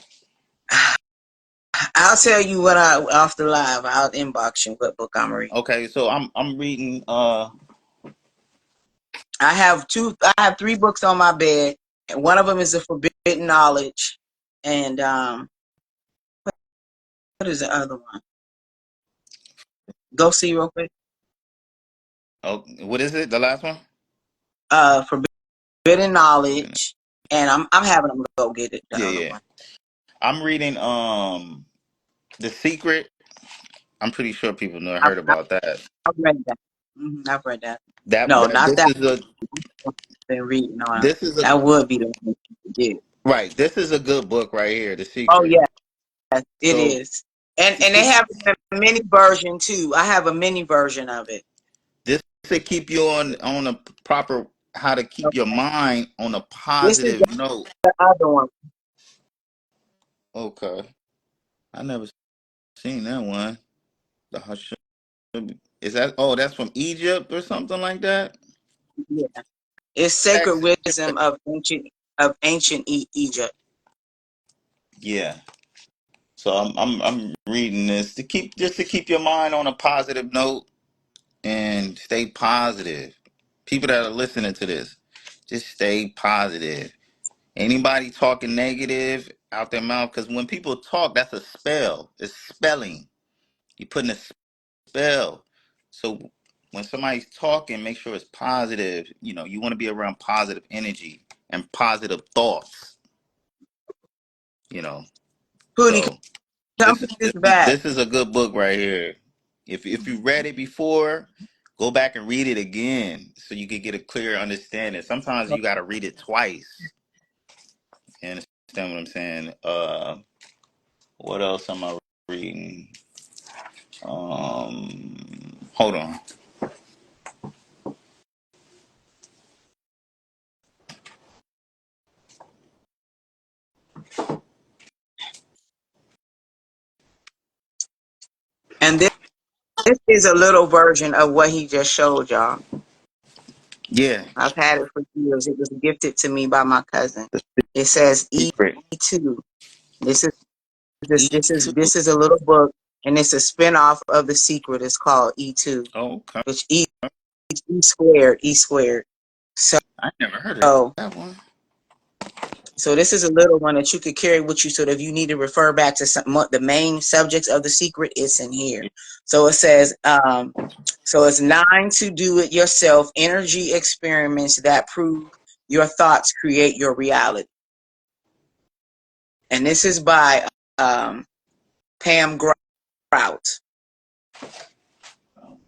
I'll tell you when I off the live. I'll inbox you what book I'm reading. Okay. So I'm reading. I have 3 books on my bed, and one of them is the Forbidden Knowledge, and what is the other one? Go see real quick. Oh, what is it? The last one? Forbidden Knowledge, and I'm having them go get it. The Yeah, other yeah. one. I'm reading The Secret. I'm pretty sure people never I've, heard about that. I've read that. I've read that. That No, that not this that is a one I've been reading on. this is a That would be the one to get. right. This is a good book right here, The Oh Secret. yeah, it So is. And to they keep have a mini version too. I have a mini version of it. this to keep you on a proper how to keep your mind on a This is positive note. the other one. Okay, I never seen that one. The Hush is that? Oh, that's from Egypt or something like that. Yeah. It's Sacred Text. Wisdom of ancient Egypt. Yeah. So I'm reading this to keep your mind on a positive note and stay positive. People that are listening to this, just stay positive. Anybody talking negative out their mouth, because when people talk, that's a spell. It's spelling. You're putting a spell. So when somebody's talking, make sure it's positive. You know, you want to be around positive energy and positive thoughts. You know, Pootie, so come pick this back. this is a good book right here. If you read it before, go back and read it again so you could get a clear understanding. Sometimes you got to read it twice. You understand what I'm saying? What else am I reading? Hold on. And this is a little version of what he just showed y'all. Yeah, I've had it for years. It was gifted to me by my cousin. It says secret. E2. E two. This is a little book, and it's a spinoff of The Secret. It's called E2, Okay, which E squared, E squared. So I never heard of that one. so this is a little one that you could carry with you, so that if you need to refer back to the main subjects of The Secret, it's in here. So it says, so it's 9 to do it yourself energy experiments that prove your thoughts create your reality. And this is by Pam Grout.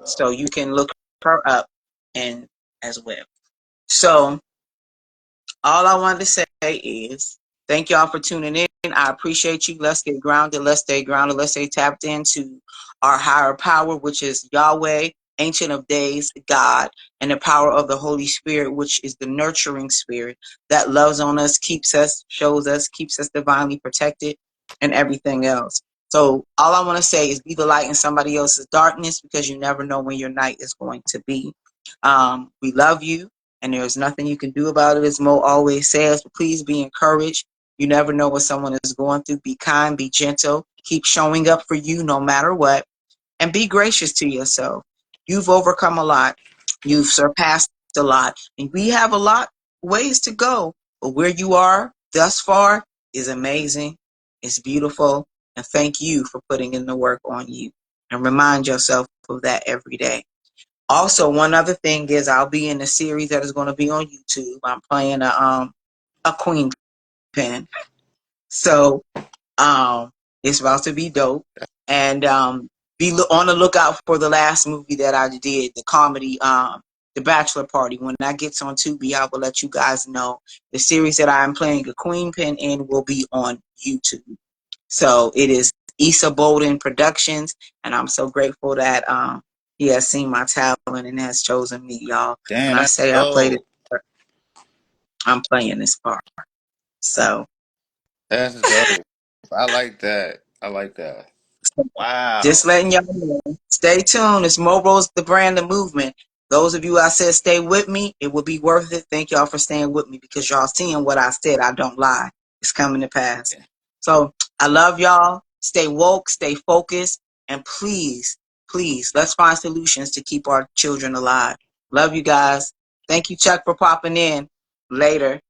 So you can look her up and as well. So all I wanted to say is thank y'all for tuning in. I appreciate you. Let's get grounded. Let's stay grounded. Let's stay tapped into our higher power, which is Yahweh, Ancient of Days, God, and the power of the Holy Spirit, which is the nurturing spirit that loves on us, keeps us, shows us, keeps us divinely protected, and everything else. So all I want to say is be the light in somebody else's darkness, because you never know when your night is going to be. We love you, and there's nothing you can do about it, as Mo always says. But please be encouraged. You never know what someone is going through. Be kind, be gentle, keep showing up for you no matter what, and be gracious to yourself. You've overcome a lot. You've surpassed a lot. And we have a lot ways to go. But where you are thus far is amazing. It's beautiful. And thank you for putting in the work on you. And remind yourself of that every day. Also, one other thing is I'll be in a series that is going to be on YouTube. I'm playing a queen pin. So it's about to be dope. And be on the lookout for the last movie that I did, the comedy, The Bachelor Party. When that gets on Tubi, I will let you guys know. The series that I'm playing a queen pin in will be on YouTube. So it is Issa Bolden Productions, and I'm so grateful that he has seen my talent and has chosen me, y'all. Damn, When I that's say I played it, dope. I'm playing this part. So That's dope. I like that. I like that. just Wow. letting y'all know. Stay tuned. It's Mobo's the brand, the movement. Those of you I said stay with me, it will be worth it. Thank y'all for staying with me, because y'all seeing what I said. I don't lie. It's coming to pass. So I love y'all. Stay woke, stay focused, and please, please, let's find solutions to keep our children alive. Love you guys. Thank you, Chuck, for popping in. Later.